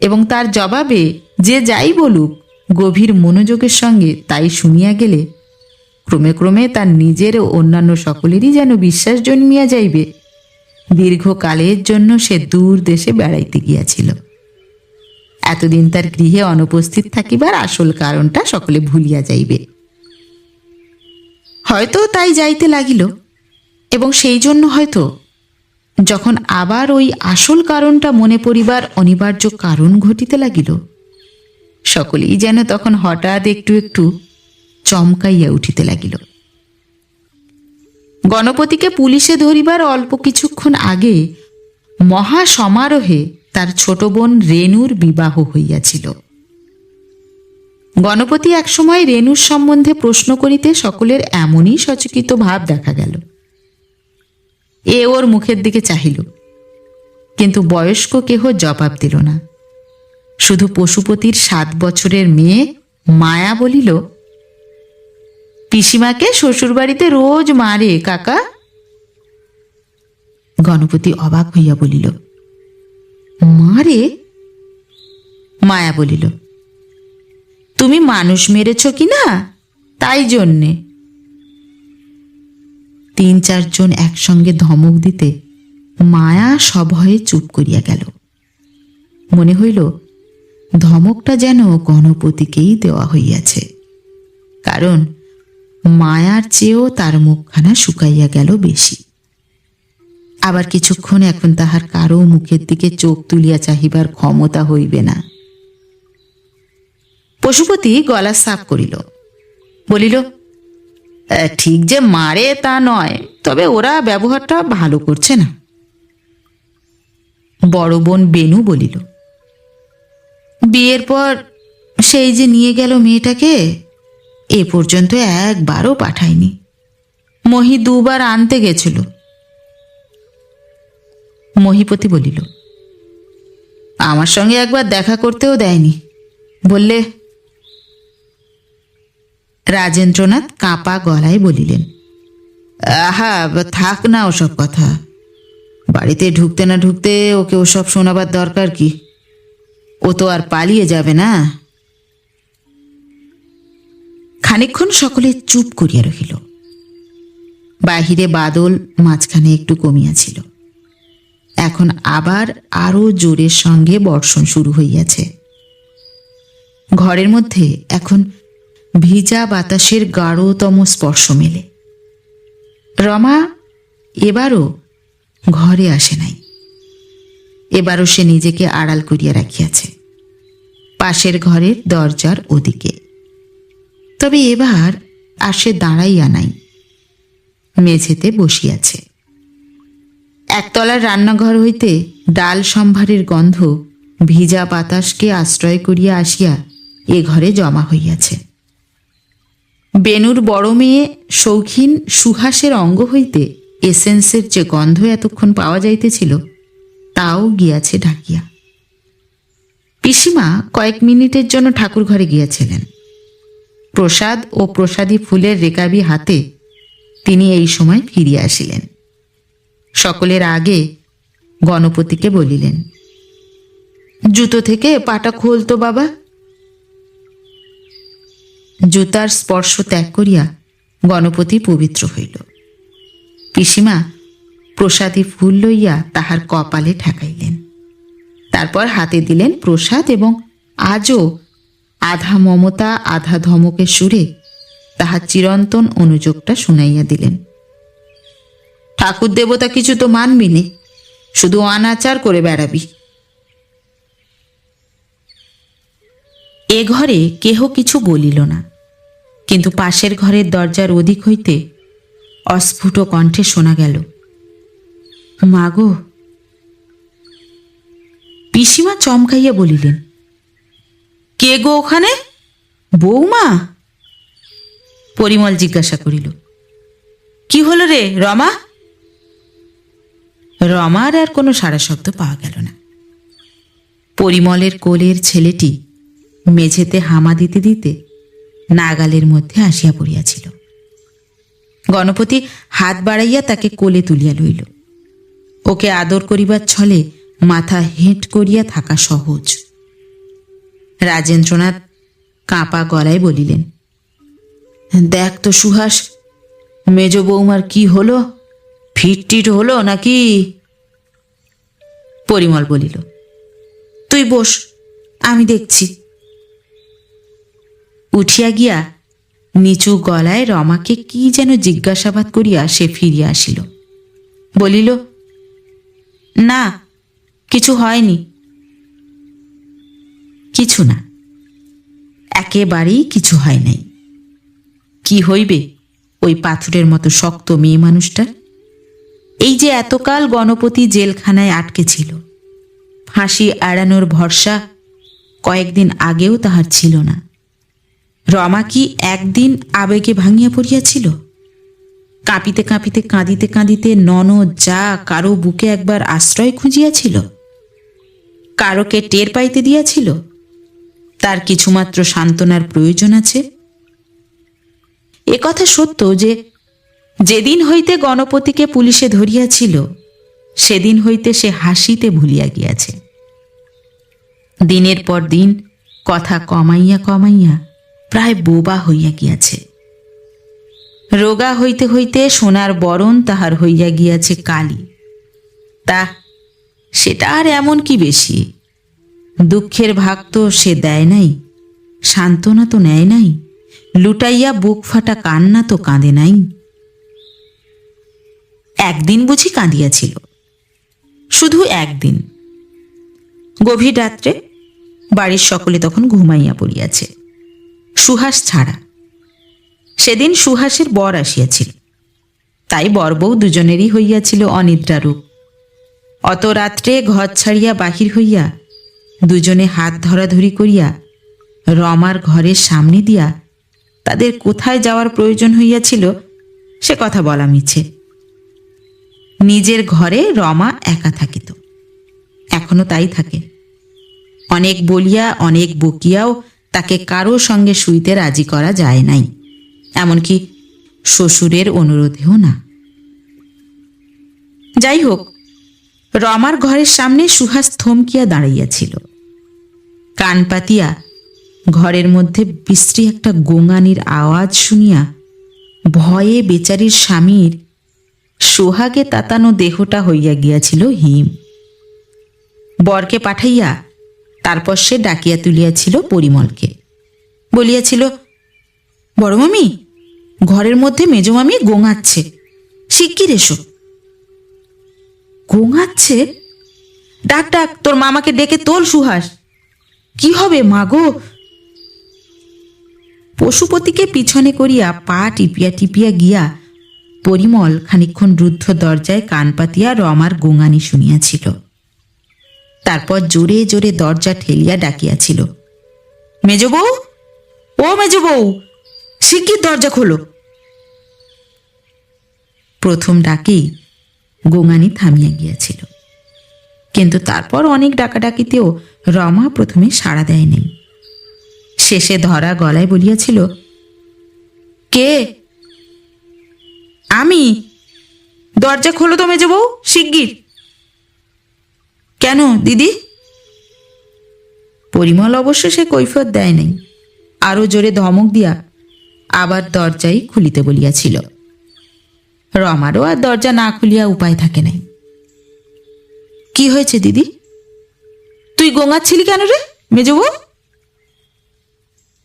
এবং তার জবাবে যে যাই বলুক গভীর মনোযোগের সঙ্গে তাই শুনিয়া গেলে ক্রমে ক্রমে তার নিজের ও অন্যান্য সকলেরই যেন বিশ্বাস জন্মিয়া যাইবে দীর্ঘকালের জন্য সে দূর দেশে বেড়াইতে গিয়াছিল। এতদিন তার গৃহে অনুপস্থিত থাকিবার আসল কারণটা সকলে ভুলিয়া যাইবে। হয়তো তাই যাইতে লাগিল, এবং সেই জন্য হয়তো যখন আবার ওই আসল কারণটা মনে পড়িবার অনিবার্য কারণ ঘটিতে লাগিল, সকলেই যেন তখন হঠাৎ একটু একটু চমকাইয়া উঠিতে লাগিল। গণপতিকে পুলিশে ধরিবার অল্প কিছুক্ষণ আগে মহা সমারোহে তার ছোট বোন রেণুর বিবাহ হইয়াছিল। গণপতি একসময় রেণুর সম্বন্ধে প্রশ্ন করিতে সকলের এমনই সচকিত ভাব দেখা গেল। এ ওর মুখের দিকে চাহিল, কিন্তু বয়স্ক কেহ জবাব দিল না। শুধু পশুপতির 7 বছরের মেয়ে মায়া বলিল, পিসিমাকে শ্বশুরবাড়িতে রোজ মারে কাকা। গণপতি অবাক হইয়া বলিল, মারে? মায়া বলিল, তুমি মানুষ মেরেছ কি না, তাই জন্যে। 3-4 জন একসঙ্গে ধমক দিতে মায়া সভয়ে চুপ করিয়া গেল। মনে হইল ধমকটা যেন গণপতিকেই দেওয়া হইয়াছে, কারণ মায়ার চেয়েও তার মুখখানা শুকাইয়া গেল বেশি। আবার কিছুক্ষণ এখন তাহার কারো মুখের দিকে চোখ তুলিয়া চাহিবার ক্ষমতা হইবে না। পশুপতি গলা সাফ করিল, বলিল, ঠিক যে মারে তা নয়, তবে ওরা ব্যবহারটা ভালো করছে না। বড় বোন বেনু বলিল, বিয়ের পর সেই যে নিয়ে গেল মেয়েটাকে, এ পর্যন্ত একবারও পাঠায়নি। মহি 2 বার আনতে গেছিল। মহিপতি বলিল, আমার সঙ্গে একবার দেখা করতেও দেয়নি, বললে। রাজেন্দ্রনাথ কাঁপা গলায় বলিলেন, আহা, থাক না ওসব কথা। বাড়িতে ঢুকতে না ঢুকতে ওকে ওসব শোনাবার দরকার কি? ও তো আর পালিয়ে যাবে না। খানিকক্ষণ সকলে চুপ করিয়া রহিল। বাহিরে বাদল মাঝখানে একটু কমিয়াছিল, এখন আবার আরো জোরের সঙ্গে বর্ষণ শুরু হইয়াছে। ঘরের মধ্যে এখন ভিজা বাতাসের গাঢ়তম স্পর্শ মেলে। রমা এবারও ঘরে আসে নাই। এবারও সে নিজেকে আড়াল করিয়া রাখিয়াছে পাশের ঘরের দরজার ওদিকে। তবে এবার আর সে দাঁড়াইয়া নাই, মেঝেতে বসিয়াছে। একতলার রান্নাঘর হইতে ডাল সম্ভারের গন্ধ ভিজা বাতাসকে আশ্রয় করিয়া আসিয়া এ ঘরে জমা হইয়াছে। বেনুর বড় মেয়ে শৌখিন সুহাসের অঙ্গ হইতে এসেন্সের যে গন্ধ এতক্ষণ পাওয়া যাইতেছিল, তাও গিয়াছে ঢাকিয়া। পিসিমা কয়েক মিনিটের জন্য ঠাকুর ঘরে গিয়াছিলেন। প্রসাদ ও প্রসাদী ফুলের রেকাবি হাতে তিনি এই সময় ফিরিয়া আসিলেন। সকলের আগে গণপতিকে বলিলেন, জুতো থেকে পাটা খোলতো বাবা। জুতার স্পর্শ ত্যাগ করিয়া গণপতি পবিত্র হইল। পিসিমা প্রসাদী ফুল লইয়া তাহার কপালে ঠেকাইলেন। তারপর হাতে দিলেন প্রসাদ এবং আজও আধা মমতা আধা ধমকের সুরে তাহার চিরন্তন অনুযোগটা শুনাইয়া দিলেন। ঠাকুর দেবতা কিছু তো মানবি নে, শুধু অনাচার করে বেড়াবি। এ ঘরে কেহ কিছু বলিল না, কিন্তু পাশের ঘরের দরজার ওদিক হইতে অস্ফুট কণ্ঠে শোনা গেল, মাগো। পিসিমা চমকাইয়া বলিলেন, কে গো ওখানে? বৌমা? পরিমল জিজ্ঞাসা করিল, কি হলো রে রমা? রমার আর কোনো সাড়া শব্দ পাওয়া গেল না। পরিমলের কোলের ছেলেটি মেঝেতে হামা দিতে দিতে নাগালের মধ্যে আসিয়া পড়িয়াছিল। গণপতি হাত বাড়াইয়া তাকে কোলে তুলিয়া লইল। ওকে আদর করিবার ছলে মাথা হেঁট করিয়া থাকা সহজ। রাজেন্দ্রনাথ কাঁপা গলায় বলিলেন, দেখ তো সুহাস, মেজ বৌমার কি হলো? ফিটটিট হলো নাকি? পরিমল বলিল, তুই বস, আমি দেখছি। উঠিয়া গিয়া নিচু গলায় রমাকে কি যেন জিজ্ঞাসাবাদ করিয়া সে ফিরিয়া আসিল। বলিল, না, কিছু হয়নি। কিছু না, একেবারেই কিছু হয় নাই। কি হইবে ওই পাথরের মতো শক্ত মেয়ে মানুষটার? এই যে এতকাল গণপতি জেলখানায় আটকে ছিল, ফাঁসি এড়ানোর ভরসা কয়েকদিন আগেও তাহার ছিল না। রমা কি একদিন আবেগে ভাঙিয়া পড়িয়াছিল? কাঁপিতে কাঁপিতে কাঁদিতে কাঁদিতে ননদ যা কারো বুকে একবার আশ্রয় খুঁজিয়াছিল, কারোকে টের পাইতে দিয়াছিল তার কিছুমাত্র সান্ত্বনার প্রয়োজন আছে? এ কথা সত্য যে যেদিন হইতে গণপতিকে পুলিশে ধরিয়াছিল সেদিন হইতে সে হাসিতে ভুলিয়া গিয়াছে। দিনের পর দিন কথা কমাইয়া কমাইয়া প্রায় বোবা হইয়া গিয়াছে। রোগা হইতে হইতে সোনার বরণ তাহার হইয়া গিয়াছে কালি। তা সেটা আর এমন কি বেশি? দুঃখের ভাগ তো সে দেয় নাই, সান্ত্বনা তো নেয় নাই, লুটাইয়া বুক ফাটা কান্না তো কাঁদে নাই। একদিন বুঝি কাঁদিয়াছিল, শুধু একদিন। গভীর রাত্রে বাড়ির সকলে তখন ঘুমাইয়া পড়িয়াছে, সুহাস ছাড়া। সেদিন সুহাসের বর আসিয়াছিল, তাই বরবউ দুজনেরই হইয়াছিল অনিদ্রারূপ। অত রাত্রে ঘর ছাড়িয়া বাহির হইয়া দুজনে হাত ধরাধরি করিয়া রমার ঘরের সামনে দিয়া তাদের কোথায় যাওয়ার প্রয়োজন হইয়াছিল সে কথা বলা মিছে। নিজের ঘরে রমা একা থাকিত, এখনো তাই থাকে। অনেক বলিয়া অনেক বকিয়াও তাকে কারো সঙ্গে শুইতে রাজি করা যায় নাই, এমনকি শ্বশুরের অনুরোধেও না। যাই হোক, রমার ঘরের সামনে সুহাস থমকিয়া দাঁড়াইয়াছিল। কান পাতিয়া ঘরের মধ্যে বিশ্রী একটা গোঙানির আওয়াজ শুনিয়া ভয়ে বেচারির স্বামীর সোহাগে তাতানো দেহটা হইয়া গিয়াছিল হিম। বরকে পাঠাইয়া তারপর সে ডাকিয়া তুলিয়াছিল পরিমলকে। বলিয়াছিল, বড় মামি, ঘরের মধ্যে মেজমামি গোঙাচ্ছে, শিগগির এসো। গোঙাচ্ছে? ডাক ডাক, তোর মামাকে ডেকে তোল সুহাস। কি হবে মা গো? পশুপতিকে পিছনে করিয়া পা টিপিয়া টিপিয়া গিয়া পরিমল খানিকক্ষণ রুদ্ধ দরজায় কান পাতিয়া রমার গোঙানি শুনিয়াছিল। তারপর জোরে জোরে দরজা ঠেলিয়া ডাকিয়াছিল, মেজ বউ, ও মেজ বউ, শিগগির দরজা খোলো। প্রথম ডাকেই গোঙানি থামিয়া গিয়াছিল, কিন্তু তারপর অনেক ডাকাডাকিতেও রমা প্রথমে সাড়া দেয় নাই। শেষে ধরা গলায় বলিয়াছিল, কে? আমি। দরজা খোলো তো মেজ বউ, শিগগির। কেন দিদি? পরিমল অবশ্য সে কৈফিয়ত দেয় নাই, আরো জোরে ধমক দিয়া আবার দরজাই খুলিতে বলিয়াছিল। রমারও আর দরজা না খুলিয়া উপায় থাকে নাই। কি হয়েছে দিদি? তুই গোঙাচ্ছিলি কেন রে মেজ বউ?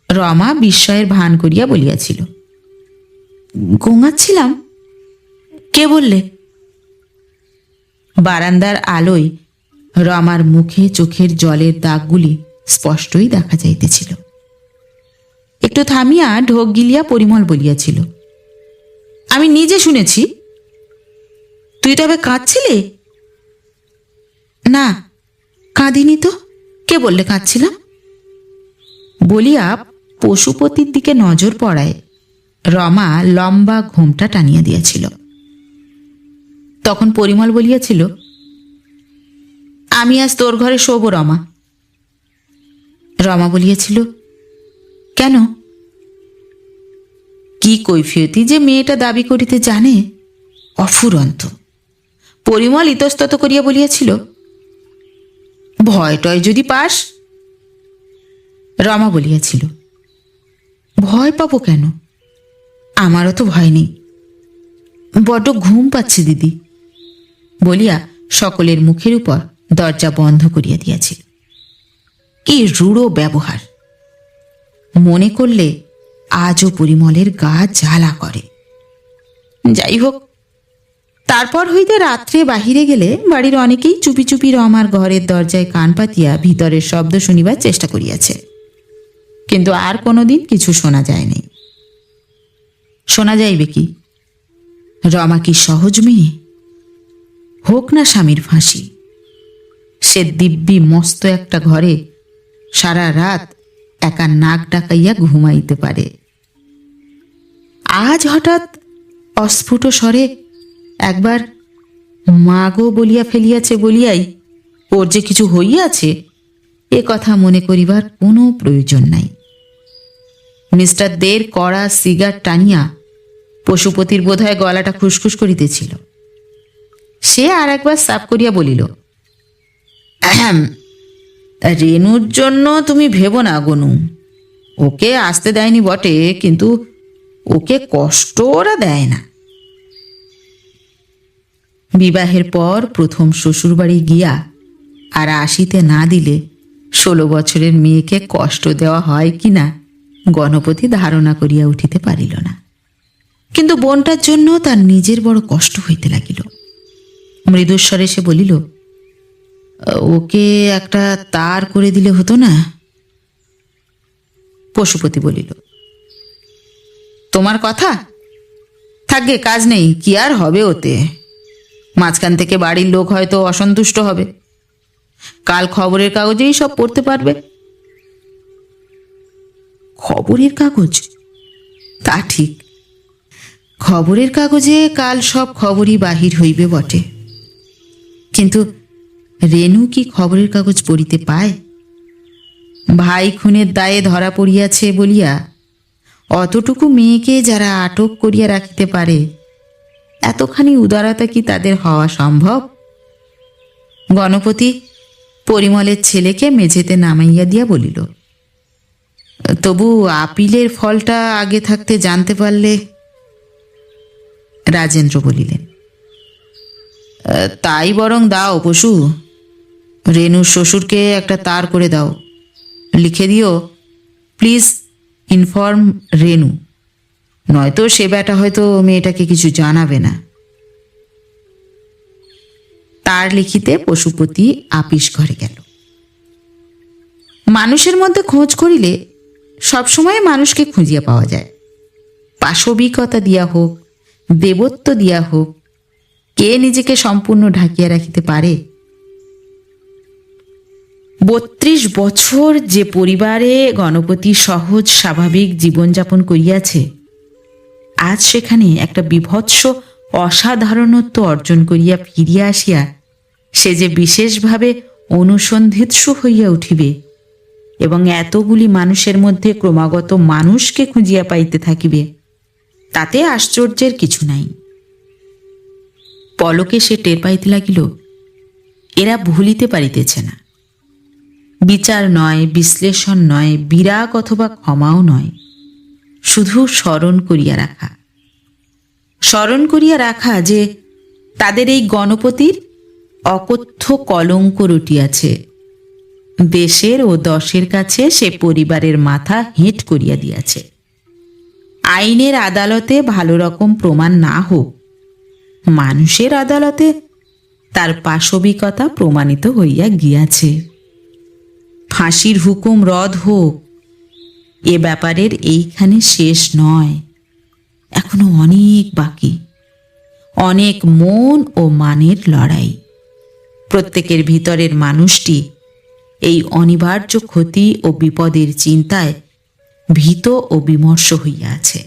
রমা বিস্ময়ের ভান করিয়া বলিয়াছিল, গোঙাচ্ছিলাম? কে বললে? বারান্দার আলোয় রমার মুখে চোখের জলের দাগগুলি স্পষ্টই দেখা যাইতেছিল। একটু থামিয়া ঢোক গিলিয়া পরিমল বলিয়াছিল, আমি নিজে শুনেছি। তুই তবে কাঁদছিলে? না, কাঁদিনি তো। কে বললে কাঁদছিলাম? বলিয়া পশুপতির দিকে নজর পড়ায় রমা লম্বা ঘোমটা টানিয়া দিয়াছিল। তখন পরিমল বলিয়াছিল, আমি আজ তোর ঘরে শোব রমা। রমা বলিয়াছিল, কেন? কি কৈফিয়তি যে মেয়েটা দাবি করিতে জানে অফুরন্ত। পরিমল ইতস্তত করিয়া বলিয়াছিল, ভয় টয় যদি পাস। রমা বলিয়াছিল, ভয় পাবো কেন? আমারও তো ভয় নেই, বড্ড ঘুম পাচ্ছে দিদি বলিয়া সকলের মুখের উপর দরজা বন্ধ করিয়া দিয়াছিল। কি রূঢ় ব্যবহার! মনে করলে আজও পরিমলের গা জ্বালা করে। যাই হোক, তারপর হইতে রাত্রে বাহিরে গেলে বাড়ির অনেকেই চুপি চুপি রমার ঘরের দরজায় কান পাতিয়া ভিতরের শব্দ শুনিবার চেষ্টা করিয়াছে, কিন্তু আর কোনোদিন কিছু শোনা যায় নাই। শোনা যাইবে কি? রমা কি সহজ মেয়ে? হোক না স্বামীর ফাঁসি, সে দিব্যি মস্ত একটা ঘরে সারা রাত একা নাক ডাকাইয়া ঘুমাইতে পারে। আজ হঠাৎ অস্ফুট স্বরে একবার মাগো বলিয়া ফেলিয়াছে বলিয়াই ওর যে কিছু হইয়াছে এ কথা মনে করিবার কোনো প্রয়োজন নাই। মিস্টার দের কড়া সিগার টানিয়া পশুপতির বোধহয় গলাটা খুসখুস করিতেছিল। সে আর একবার সাফ করিয়া বলিল, রেনুর জন্য তুমি ভেবো না গনু, ওকে আসতে দেয়নি বটে, কিন্তু ওকে কষ্ট ওরা দেয় না। বিবাহের পর প্রথম শ্বশুরবাড়ি গিয়া আর আসিতে না দিলে 16 বছরের মেয়েকে কষ্ট দেওয়া হয় কিনা গণপতি ধারণা করিয়া উঠিতে পারিল না। কিন্তু বোনটার জন্য তার নিজের বড় কষ্ট হইতে লাগিল। মৃদুস্বরে সে বলিল, ওকে একটা তার করে দিলে হতো না? পশুপতি বলিল, তোমার কথা থাকবে, কাজ নেই, কি আর হবে ওতে? মাঝখান থেকে বাড়ির লোক হয়তো অসন্তুষ্ট হবে, কাল খবরের কাগজেই সব পড়তে পারবে। খবরের কাগজ? তা ঠিক, খবরের কাগজে কাল সব খবরই বাহির হইবে বটে, কিন্তু রেনু কি খবরের কাগজ পড়িতে পায়? ভাই খুনের দায়ে ধরা পড়িয়াছে বলিয়া অতটুকু মেয়েকে যারা আটক করিয়া রাখিতে পারে, এতখানি উদারতা কি তাদের হওয়া সম্ভব? গণপতি পরিমলের ছেলেকে মেঝেতে নামাইয়া দিয়া বলিল, তবু আপিলের ফলটা আগে থাকতে জানতে পারলে। রাজেন্দ্র বলিলেন, তাই বরং দাও পশু, রেনুর শ্বশুরকে একটা তার করে দাও, লিখে দিও, প্লিজ ইনফর্ম রেনু, নয়তো সে বেটা হয়তো মেয়েটাকে কিছু জানাবে না। তার লিখিতে পশুপতি আপিস ঘরে গেল। মানুষের মধ্যে খোঁজ করিলে সবসময় মানুষকে খুঁজিয়া পাওয়া যায়। পাশবিকতা দিয়া হোক, দেবত্ব দিয়া হোক, কে নিজেকে সম্পূর্ণ ঢাকিয়া রাখিতে পারে? 32 বছর যে পরিবারে গণপতি সহজ স্বাভাবিক জীবনযাপন করিয়াছে, আজ সেখানে একটা বিভৎস অসাধারণত্ব অর্জন করিয়া ফিরিয়া আসিয়া সে যে বিশেষভাবে অনুসন্ধিৎসু হইয়া উঠিবে এবং এতগুলি মানুষের মধ্যে ক্রমাগত মানুষকে খুঁজিয়া পাইতে থাকিবে, তাতে আশ্চর্যের কিছু নাই। পলকে সে টের পাইতে লাগিল, এরা ভুলিতে পারিতেছে না। বিচার নয়, বিশ্লেষণ নয়, বিরাগ অথবা ক্ষমাও নয়, শুধু স্মরণ করিয়া রাখা। স্মরণ করিয়া রাখা যে তাদের এই গণপতির অকথ্য কলঙ্ক রটিয়াছে। দেশের ও দশের কাছে সে পরিবারের মাথা হেঁট করিয়া দিয়াছে। আইনের আদালতে ভালো রকম প্রমাণ না হোক, মানুষের আদালতে তার পাশবিকতা প্রমাণিত হইয়া গিয়াছে। ফাঁসির হুকুম রদ হোক, এ ব্যাপারের এইখানে শেষ নয়, এখনো অনেক বাকি, অনেক মন ও মানের লড়াই। প্রত্যেকের ভিতরের মানুষটি এই অনিবার্য ক্ষতি ও বিপদের চিন্তায় ভীত ও বিমর্ষ হইয়া আছে।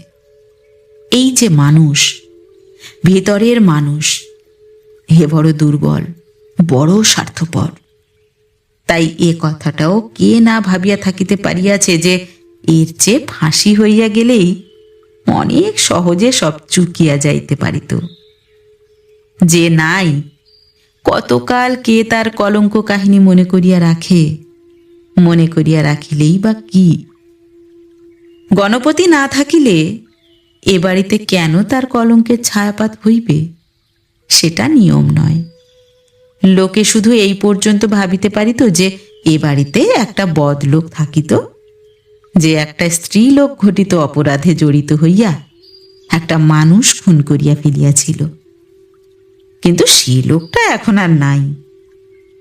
এই যে মানুষ, ভেতরের মানুষ, হে বড় দুর্বল, বড় স্বার্থপর। তাই এ কথাটাও কে না ভাবিয়া থাকিতে পারিয়াছে যে এর চেয়ে ফাঁসি হইয়া গেলেই অনেক সহজে সব চুকিয়া যাইতে পারিত। যে নাই, কতকাল কে তার কলঙ্ক কাহিনী মনে করিয়া রাখে? মনে করিয়া রাখিলেই বা কি? গণপতি না থাকিলে এ বাড়িতে কেন তার কলঙ্কের ছায়াপাত হইবে? সেটা নিয়ম নয়। লোকে শুধু এই পর্যন্ত ভাবিতে পারিত যে এ বাড়িতে একটা বদলোক থাকিত, যে একটা স্ত্রী লোক ঘটিত অপরাধে জড়িত হইয়া একটা মানুষ খুন করিয়া ফেলিয়াছিল। কিন্তু সে লোকটা এখন আর নাই।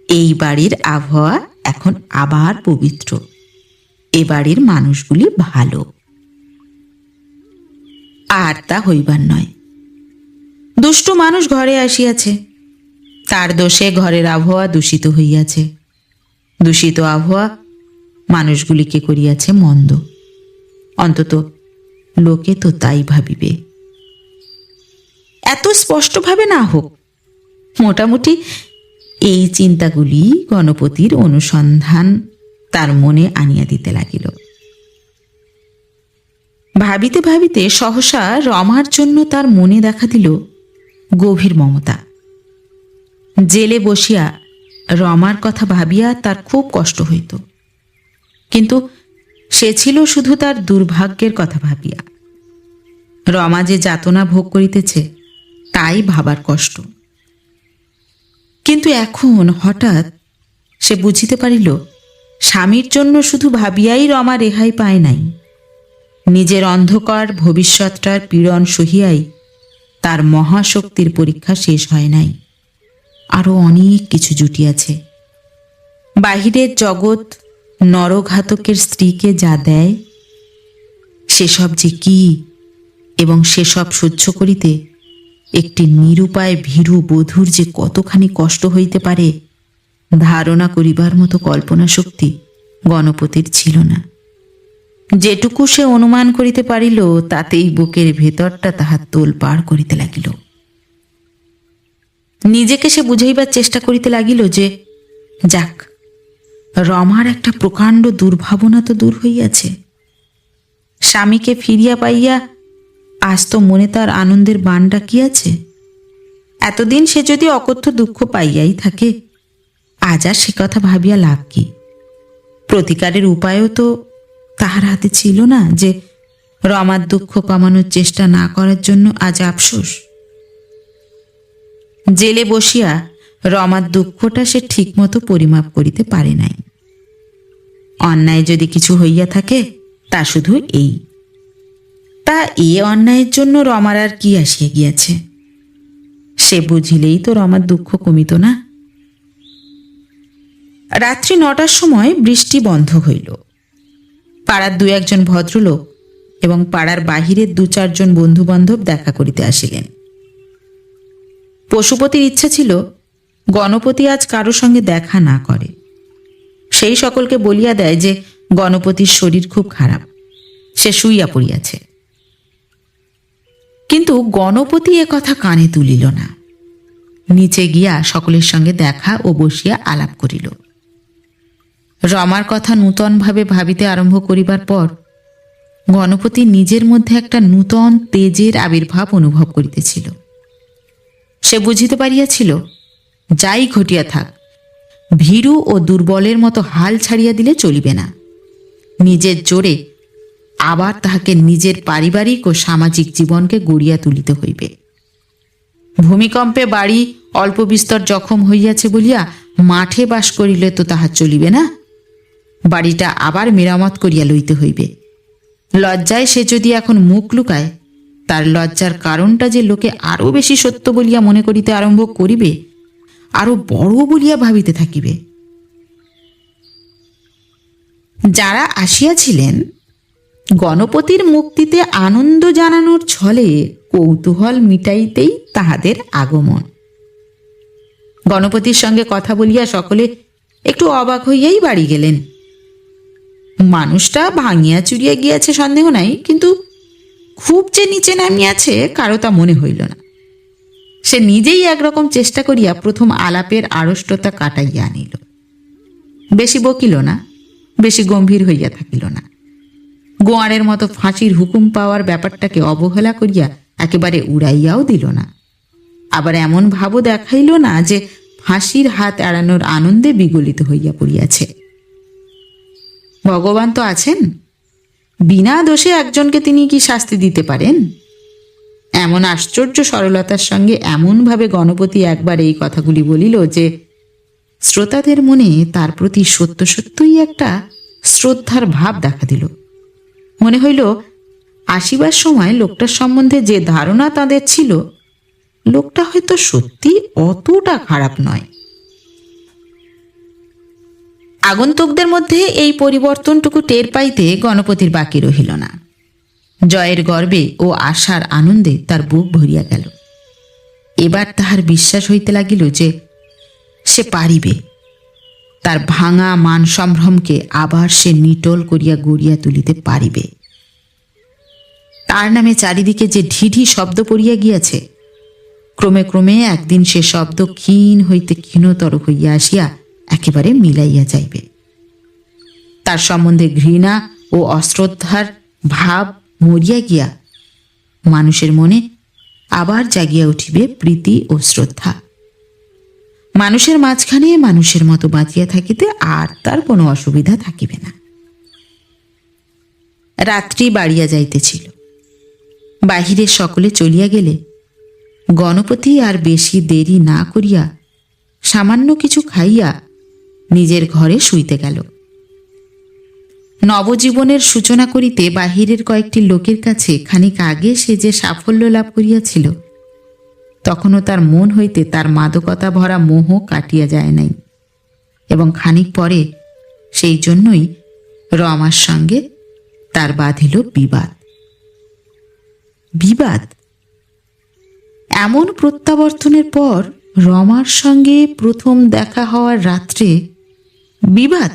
এই বাড়ির আবহাওয়া এখন আবার পবিত্র। এ বাড়ির মানুষগুলি ভালো। আর তা হইবার নয়। দুষ্ট মানুষ ঘরে আসিয়াছে, তার দোষে ঘরের আবহাওয়া দূষিত হইয়াছে। দূষিত আবহাওয়া মানুষগুলিকে করিয়াছে মন্দ। অন্তত লোকে তো তাই ভাবিবে। এত স্পষ্টভাবে না হোক, মোটামুটি এই চিন্তাগুলি গণপতির অনুসন্ধান তার মনে আনিয়া দিতে লাগিল। ভাবিতে ভাবিতে সহসা রমার জন্য তার মনে দেখা দিল গভীর মমতা। জেলে বসিয়া রমার কথা ভাবিয়া তার খুব কষ্ট হইত, কিন্তু সে ছিল শুধু তার দুর্ভাগ্যের কথা ভাবিয়া। রমা যে যাতনা ভোগ করিতেছে তাই ভাবার কষ্ট। কিন্তু এখন হঠাৎ সে বুঝিতে পারিল, স্বামীর জন্য শুধু ভাবিয়াই রমা রেহাই পায় নাই। নিজের অন্ধকার ভবিষ্যৎটার পীড়ন সহিয়াই তার মহাশক্তির পরীক্ষা শেষ হয় নাই। আরো অনেক কিছু জুটিয়াছে। বাহিরের জগৎ নরঘাতকের স্ত্রীকে যা দেয়, সেসব যে কি, এবং সেসব সহ্য করিতে একটি নিরুপায় ভীরু বধূর যে কতখানি কষ্ট হইতে পারে, ধারণা করিবার মতো কল্পনা শক্তি গণপতির ছিল না। যেটুকু সে অনুমান করিতে পারিল, তাতেই বুকের ভেতরটা তাহার তোলপাড় করিতে লাগিল। নিজেকে সে বুঝাইবার চেষ্টা করিতে লাগিল যে যাক, রমার একটা প্রকাণ্ড দুর্ভাবনা তো দূর হইয়াছে। স্বামীকে ফিরিয়া পাইয়া আজ তো মনে তার আনন্দের বাণ ডাকিয়াছে। এতদিন সে যদি অকথ্য দুঃখ পাইয়াই থাকে, আজ আর সে কথা ভাবিয়া লাভ কি? প্রতিকারের উপায়ও তো তাহার হাতে ছিল না যে রমার দুঃখ কমানোর চেষ্টা না করার জন্য আজ আফসোস। জেলে বসিয়া রমার দুঃখটা সে ঠিকমতো পরিমাপ করিতে পারে নাই। অন্যায় যদি কিছু হইয়া থাকে তা শুধু এই। তা এ অন্যায়ের জন্য রমার আর কি আসিয়া গিয়াছে? সে বুঝিলেই তো রমার দুঃখ কমিত না। রাত্রি ৯টার সময় বৃষ্টি বন্ধ হইল। পাড়ার ২-১ ভদ্রলোক এবং পাড়ার বাহিরের ২-৪ জন বন্ধু বান্ধব দেখা করিতে আসিলেন। পশুপতির ইচ্ছা ছিল গণপতি আজ কারো সঙ্গে দেখা না করে। সেই সকলকে বলিয়া দেয় যে গণপতির শরীর খুব খারাপ, সে শুইয়া পড়িয়াছে। কিন্তু গণপতি এ কথা কানে তুলিল না। নিচে গিয়া সকলের সঙ্গে দেখা ও বসিয়া আলাপ করিল। রমার কথা নূতনভাবে ভাবিতে আরম্ভ করিবার পর গণপতি নিজের মধ্যে একটা নূতন তেজের আবির্ভাব অনুভব করিতেছিল। সে বুঝিতে পারিয়াছিল, যাই ঘটিয়া থাক, ভীরু ও দুর্বলের মতো হাল ছাড়িয়া দিলে চলিবে না। নিজের জোরে আবার তাহাকে নিজের পারিবারিক ও সামাজিক জীবনকে গড়িয়া তুলিতে হইবে। ভূমিকম্পে বাড়ি অল্প বিস্তর জখম হইয়াছে বলিয়া মাঠে বাস করিলে তো তাহা চলিবে না। বাড়িটা আবার মেরামত করিয়া লইতে হইবে। লজ্জায় সে যদি এখন মুখ লুকায়, তার লজ্জার কারণটা যে লোকে আরো বেশি সত্য বলিয়া মনে করিতে আরম্ভ করিবে, আরো বড় বলিয়া ভাবিতে থাকিবে। যারা আসিয়াছিলেন, গণপতির মুক্তিতে আনন্দ জানানোর ছলে কৌতূহল মিটাইতেই তাহাদের আগমন। গণপতির সঙ্গে কথা বলিয়া সকলে একটু অবাক হইয়াই বাড়ি গেলেন। মানুষটা ভাঙিয়া চুরিয়া গিয়াছে সন্দেহ নাই, কিন্তু খুব যে নিচে নামিয়াছে কারো তা মনে হইল না। সে নিজেই একরকম চেষ্টা করিয়া প্রথম আলাপের আড়ষ্টতা কাটাইয়া আনিল। বেশি বকিল না, বেশি গম্ভীর হইয়া থাকিল না। গোয়ারের মতো ফাঁসির হুকুম পাওয়ার ব্যাপারটাকে অবহেলা করিয়া একেবারে উড়াইয়াও দিল না। আবার এমন ভাবও দেখাইল না যে ফাঁসির হাত এড়ানোর আনন্দে বিগলিত হইয়া পড়িয়াছে। ভগবান তো আছেন, বিনা দোষে একজনকে তিনি কি শাস্তি দিতে পারেন? এমন আশ্চর্য সরলতার সঙ্গে এমনভাবে গণপতি একবার এই কথাগুলি বলিল যে শ্রোতাদের মনে তার প্রতি সত্য সত্যই একটা শ্রদ্ধার ভাব দেখা দিল। মনে হইল আসিবার সময় লোকটার সম্বন্ধে যে ধারণা তাদের ছিল, লোকটা হয়তো সত্যি অতটা খারাপ নয়। আগন্তুকদের মধ্যে এই পরিবর্তনটুকু টের পাইতে গণপতির বাকি রহিল না। জয়ের গর্বে ও আশার আনন্দে তার বুক ভরিয়া গেল। এবার তাহার বিশ্বাস হইতে লাগিল যে সে পারিবে। তার ভাঙা মান সম্ভ্রমকে আবার সে নিটল করিয়া গড়িয়া তুলিতে পারিবে। তার নামে চারিদিকে যে ঢিঢি শব্দ পড়িয়া গিয়াছে, ক্রমে ক্রমে একদিন সে শব্দ ক্ষীণ হইতে ক্ষীণতর হইয়া আসিয়া একেবারে মিলাইয়া যাইবে। তার সম্বন্ধে ঘৃণা ও অশ্রদ্ধার ভাব মরিয়া গিয়া মানুষের মনে আবার জাগিয়া উঠিবে প্রীতি ও শ্রদ্ধা। মানুষের মাঝখানে মানুষের মতো বাঁচিয়া থাকিতে আর তার কোনো অসুবিধা থাকিবে না। রাত্রি বাড়িয়া যাইতেছিল। বাহিরে সকলে চলিয়া গেলে গণপতি আর বেশি দেরি না করিয়া সামান্য কিছু খাইয়া নিজের ঘরে শুইতে গেল। নবজীবনের সূচনা করিতে বাহিরের কয়েকটি লোকের কাছে খানিক আগে সে যে সাফল্য লাভ করিয়াছিল, তখনও তার মন হইতে তার মাদকতা ভরা মোহ কাটিয়া যায় নাই, এবং খানিক পরে সেই জন্যই রমার সঙ্গে তার বাঁধিল বিবাদ। বিবাদ! এমন প্রত্যাবর্তনের পর রমার সঙ্গে প্রথম দেখা হওয়ার রাত্রে বিবাদ?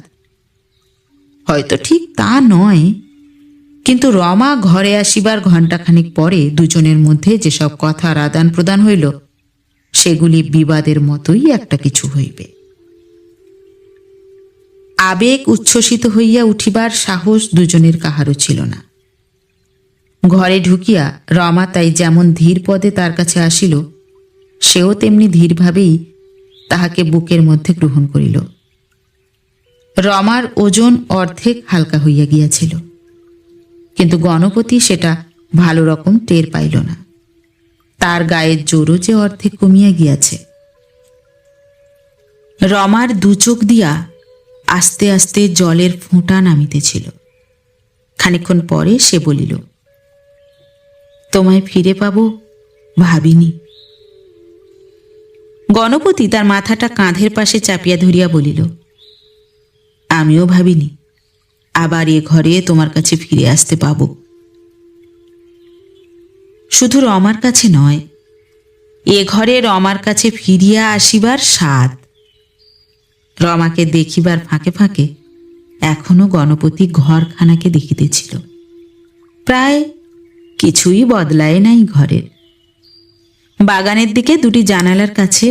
হয়তো ঠিক তা নয়, কিন্তু রমা ঘরে আসিবার ঘণ্টাখানিক পরে দুজনের মধ্যে যেসব কথার আদান প্রদান হইল, সেগুলি বিবাদের মতোই একটা কিছু হইবে। আবেগ উচ্ছ্বসিত হইয়া উঠিবার সাহস দুজনের কাহারও ছিল না। ঘরে ঢুকিয়া রমা তাই যেমন ধীর পদে তার কাছে আসিল, সেও তেমনি ধীরভাবেই তাহাকে বুকের মধ্যে গ্রহণ করিল। রমার ওজন অর্ধেক হালকা হইয়া গিয়াছিল, কিন্তু গণপতি সেটা ভালো রকম টের পাইল না। তার গায়ের জোরও যে অর্ধেক কমিয়া গিয়াছে। রমার দু চোখ দিয়া আস্তে আস্তে জলের ফোঁটা নামিতেছিল। খানিকক্ষণ পরে সে বলিল, তোমায় ফিরে পাব ভাবিনি। গণপতি তার মাথাটা কাঁধের পাশে চাপিয়া ধরিয়া বলিল, আমিও ভাবিনি আবার এ ঘরে তোমার কাছে ফিরে আসতে পাব। শুধু রমার কাছে নয়, এ ঘরে রমার কাছে ফিরিয়া আসিবার স্বাদ। রমাকে দেখিবার ফাঁকে ফাঁকে এখনো গণপতি ঘরখানাকে দেখিতেছিল। প্রায় কিছুই বদলায় নাই ঘরের। বাগানের দিকে দুটি জানালার কাছে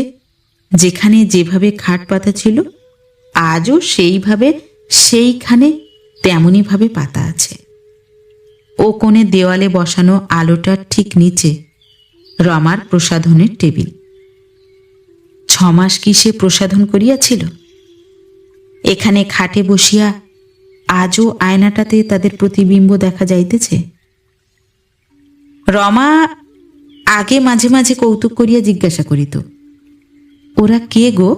যেখানে যেভাবে খাট পাতা ছিল, আজও সেইভাবে সেইখানে তেমনইভাবে পাতা আছে। ও কোণে দেওয়ালে বসানো আলোটার ঠিক নিচে রমার প্রসাধনের টেবিল। 6 মাস কি সে প্রসাধন করিয়াছিল? এখানে খাটে বসিয়া আজও আয়নাটাতে তাদের প্রতিবিম্ব দেখা যাইতেছে। রমা আগে মাঝে মাঝে কৌতুক করিয়া জিজ্ঞাসা করিত, ওরা কে গো,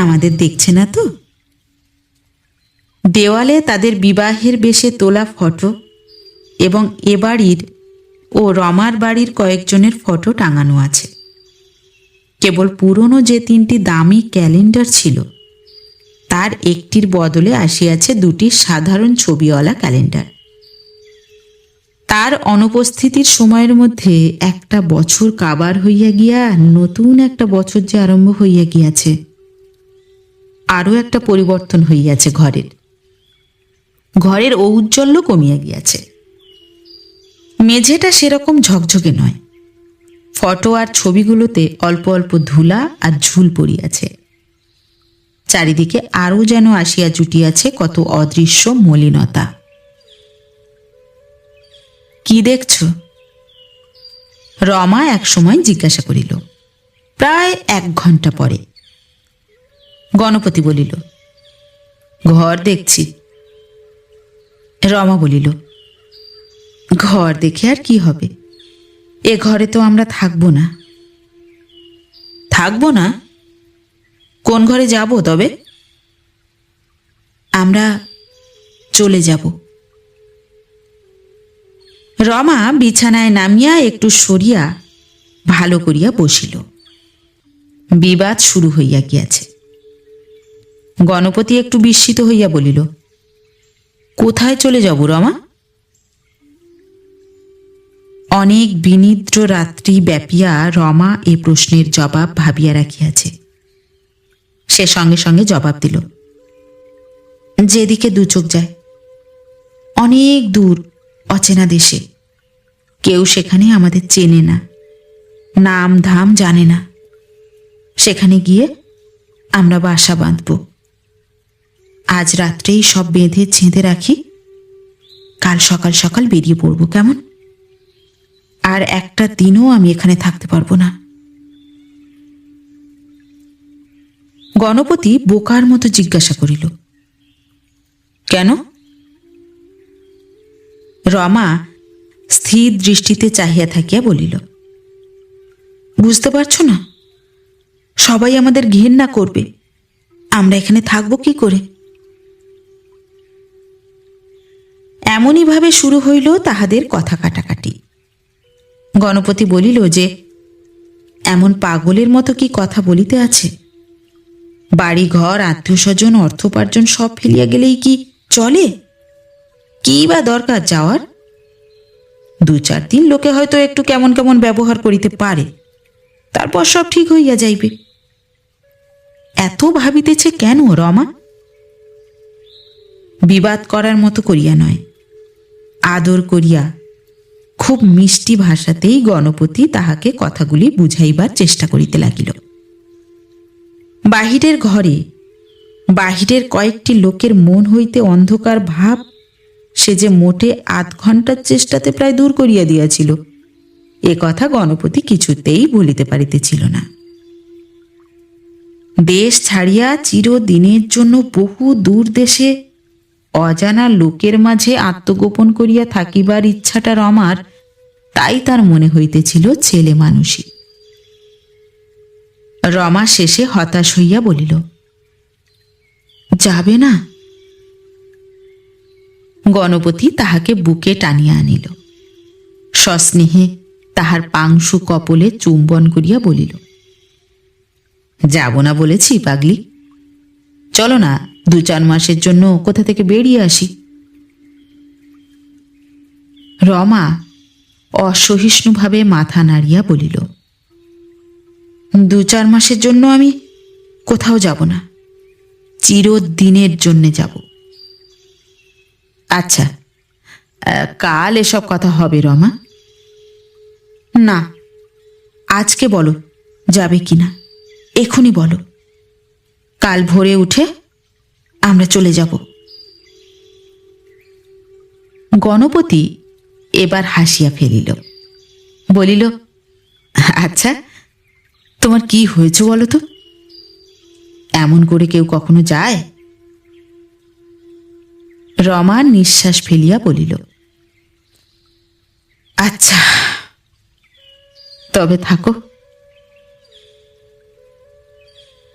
আমাদের দেখছে না তো? দেওয়ালে তাদের বিবাহের বেশে তোলা ফটো এবং এ বাড়ির ও রমার বাড়ির কয়েকজনের ফটো টাঙানো আছে। কেবল পুরনো যে 3টি দামি ক্যালেন্ডার ছিল, তার একটির বদলে আসিয়াছে 2টি সাধারণ ছবিওয়ালা ক্যালেন্ডার। তার অনুপস্থিতির সময়ের মধ্যে একটা বছর কাবার হইয়া গিয়া নতুন একটা বছর যে আরম্ভ হইয়া গিয়াছে। আরও একটা পরিবর্তন হইয়াছে ঘরের ঔজ্জ্বল্য কমিয়া গিয়াছে। মেঝেটা সেরকম ঝকঝকে নয়, ফটো আর ছবিগুলোতে অল্প অল্প ধুলা আর ঝুল পড়িয়াছে। চারিদিকে আরও যেন আসিয়া জুটিয়াছে কত অদৃশ্য মলিনতা। কি দেখছ? রমা এক সময় জিজ্ঞাসা করিল। প্রায় 1 ঘন্টা পরে গণপতি বলিল, ঘর দেখছি। রমা বলিল, ঘর দেখে আর কি হবে? এ ঘরে তো আমরা থাকবো না। থাকবো না? কোন ঘরে যাব তবে? আমরা চলে যাব। রমা বিছানায় নামিয়া একটু সরিয়া ভালো করিয়া বসিল। বিবাদ শুরু হইয়া গিয়াছে। গণপতি একটু বিস্মিত হইয়া বলিল, কোথায় চলে যাব রমা? অনেক বিনিদ্র রাত্রি ব্যাপিয়া রমা এ প্রশ্নের জবাব ভাবিয়া রাখিয়াছে। সে সঙ্গে সঙ্গে জবাব দিল, যেদিকে দু চোখ যায়, অনেক দূর, অচেনা দেশে। কেউ সেখানে আমাদের চেনে না, নাম ধাম জানে না। সেখানে গিয়ে আমরা বাসা বাঁধব। আজ রাত্রেই সব বেঁধে ছেঁধে রাখি, কাল সকাল সকাল বেরিয়ে পড়ব, কেমন? আর একটা দিনও আমি এখানে থাকতে পারবো না। গণপতি বোকার মতো জিজ্ঞাসা করিল, কেন? রমা স্থির দৃষ্টিতে চাহিয়া থাকিয়া বলিল, বুঝতে পারছো না? সবাই আমাদের ঘেন্না করবে, আমরা এখানে থাকবো কি করে? এমনই ভাবে শুরু হইল তাহাদের কথা কাটাকাটি। গণপতি বলিল যে, এমন পাগলের মতো কি কথা বলিতে আছে? বাড়ি ঘর, আত্মীয় স্বজন, অর্থোপার্জন সব ফেলিয়া গেলেই কি চলে? কি বা দরকার যাওয়ার? 2-4 দিন লোকে হয়তো একটু কেমন কেমন ব্যবহার করিতে পারে, তারপর সব ঠিক হইয়া যাইবে। এত ভাবিতেছে কেন রমা? বিবাদ করার মতো করিয়া নয়, আদর করিয়া খুব মিষ্টি ভাষাতেই গণপতি তাহাকে কথাগুলি বুঝাইবার চেষ্টা করিতে লাগিল। বাহিরের ঘরে, বাহিরের কয়েকটি লোকের মন হইতে অন্ধকার ভাব সে যে মোটে 8 ঘন্টার চেষ্টাতে প্রায় দূর করিয়া দিয়াছিল, এ কথা গণপতি কিছুতেই বলিতে পারিতেছিল না। দেশ ছাড়িয়া চিরদিনের জন্য বহু দূর দেশে অজানা লোকের মাঝে আত্মগোপন করিয়া থাকিবার ইচ্ছাটা রমার, তাই তার মনে হইতেছিল ছেলে মানুষই। রমা শেষে হতাশ হইয়া বলিল, যাবে না? গণপতি তাহাকে বুকে টানিয়া আনিল, সস্নেহে তাহার পাংশু কপলে চুম্বন করিয়া বলিল, যাব না বলেছি পাগলি? চলো না 2-4 মাসের জন্য কোথা থেকে বেরিয়ে আসি। রমা অসহিষ্ণুভাবে মাথা নাড়িয়া বলিল, 2-4 মাসের জন্য আমি কোথাও যাব না, চিরদিনের জন্যে যাব। আচ্ছা, কাল এসব কথা হবে রমা? না, আজকে বলো যাবে কিনা, এখনই বলো। কাল ভোরে উঠে আমরা চলে যাব। গণপতি এবার হাসিয়া ফেলিল, বলিল, আচ্ছা তোমার কি হয়েছে বলো তো? এমন করে কেউ কখনো যায়? রমা নিঃশ্বাস ফেলিয়া বলিল, আচ্ছা তবে থাকো।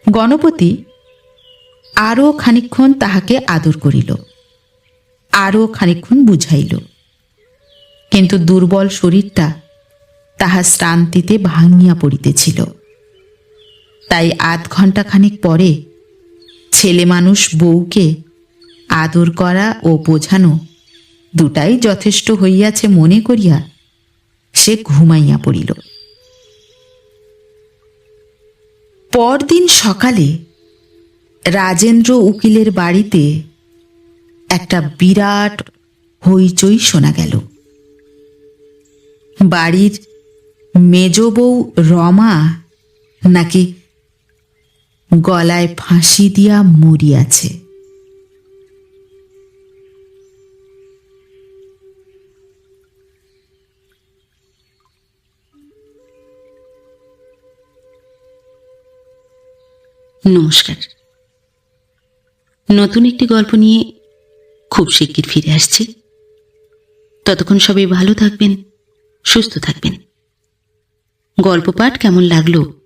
গণপতি আরও খানিকক্ষণ তাহাকে আদর করিল, আরও খানিকক্ষণ বুঝাইল, কিন্তু দুর্বল শরীরটা তাহার শ্রান্তিতে ভাঙিয়া পড়িতেছিল। তাই 8 ঘন্টা খানিক পরে ছেলে মানুষ বউকে আদর করা ও বোঝানো দুটাই যথেষ্ট হইয়াছে মনে করিয়া সে ঘুমাইয়া পড়িল। পরদিন সকালে রাজেন্দ্র উকিলের বাড়িতে একটা বিরাট হইচই শোনা গেল। বাড়ির মেজ বউ রমা নাকি গলায় ফাঁসি দিয়া মরিয়াছে। নমস্কার। নতুন একটি গল্প নিয়ে খুব শিগগির ফিরে আসছি। ততক্ষণ সবাই ভালো থাকবেন, সুস্থ থাকবেন। গল্প পাঠ কেমন লাগলো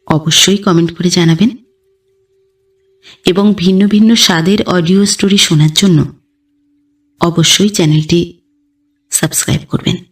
অবশ্যই কমেন্ট করে জানাবেন, এবং ভিন্ন ভিন্ন স্বাদের অডিও স্টোরি শোনার জন্য অবশ্যই চ্যানেলটি সাবস্ক্রাইব করবেন।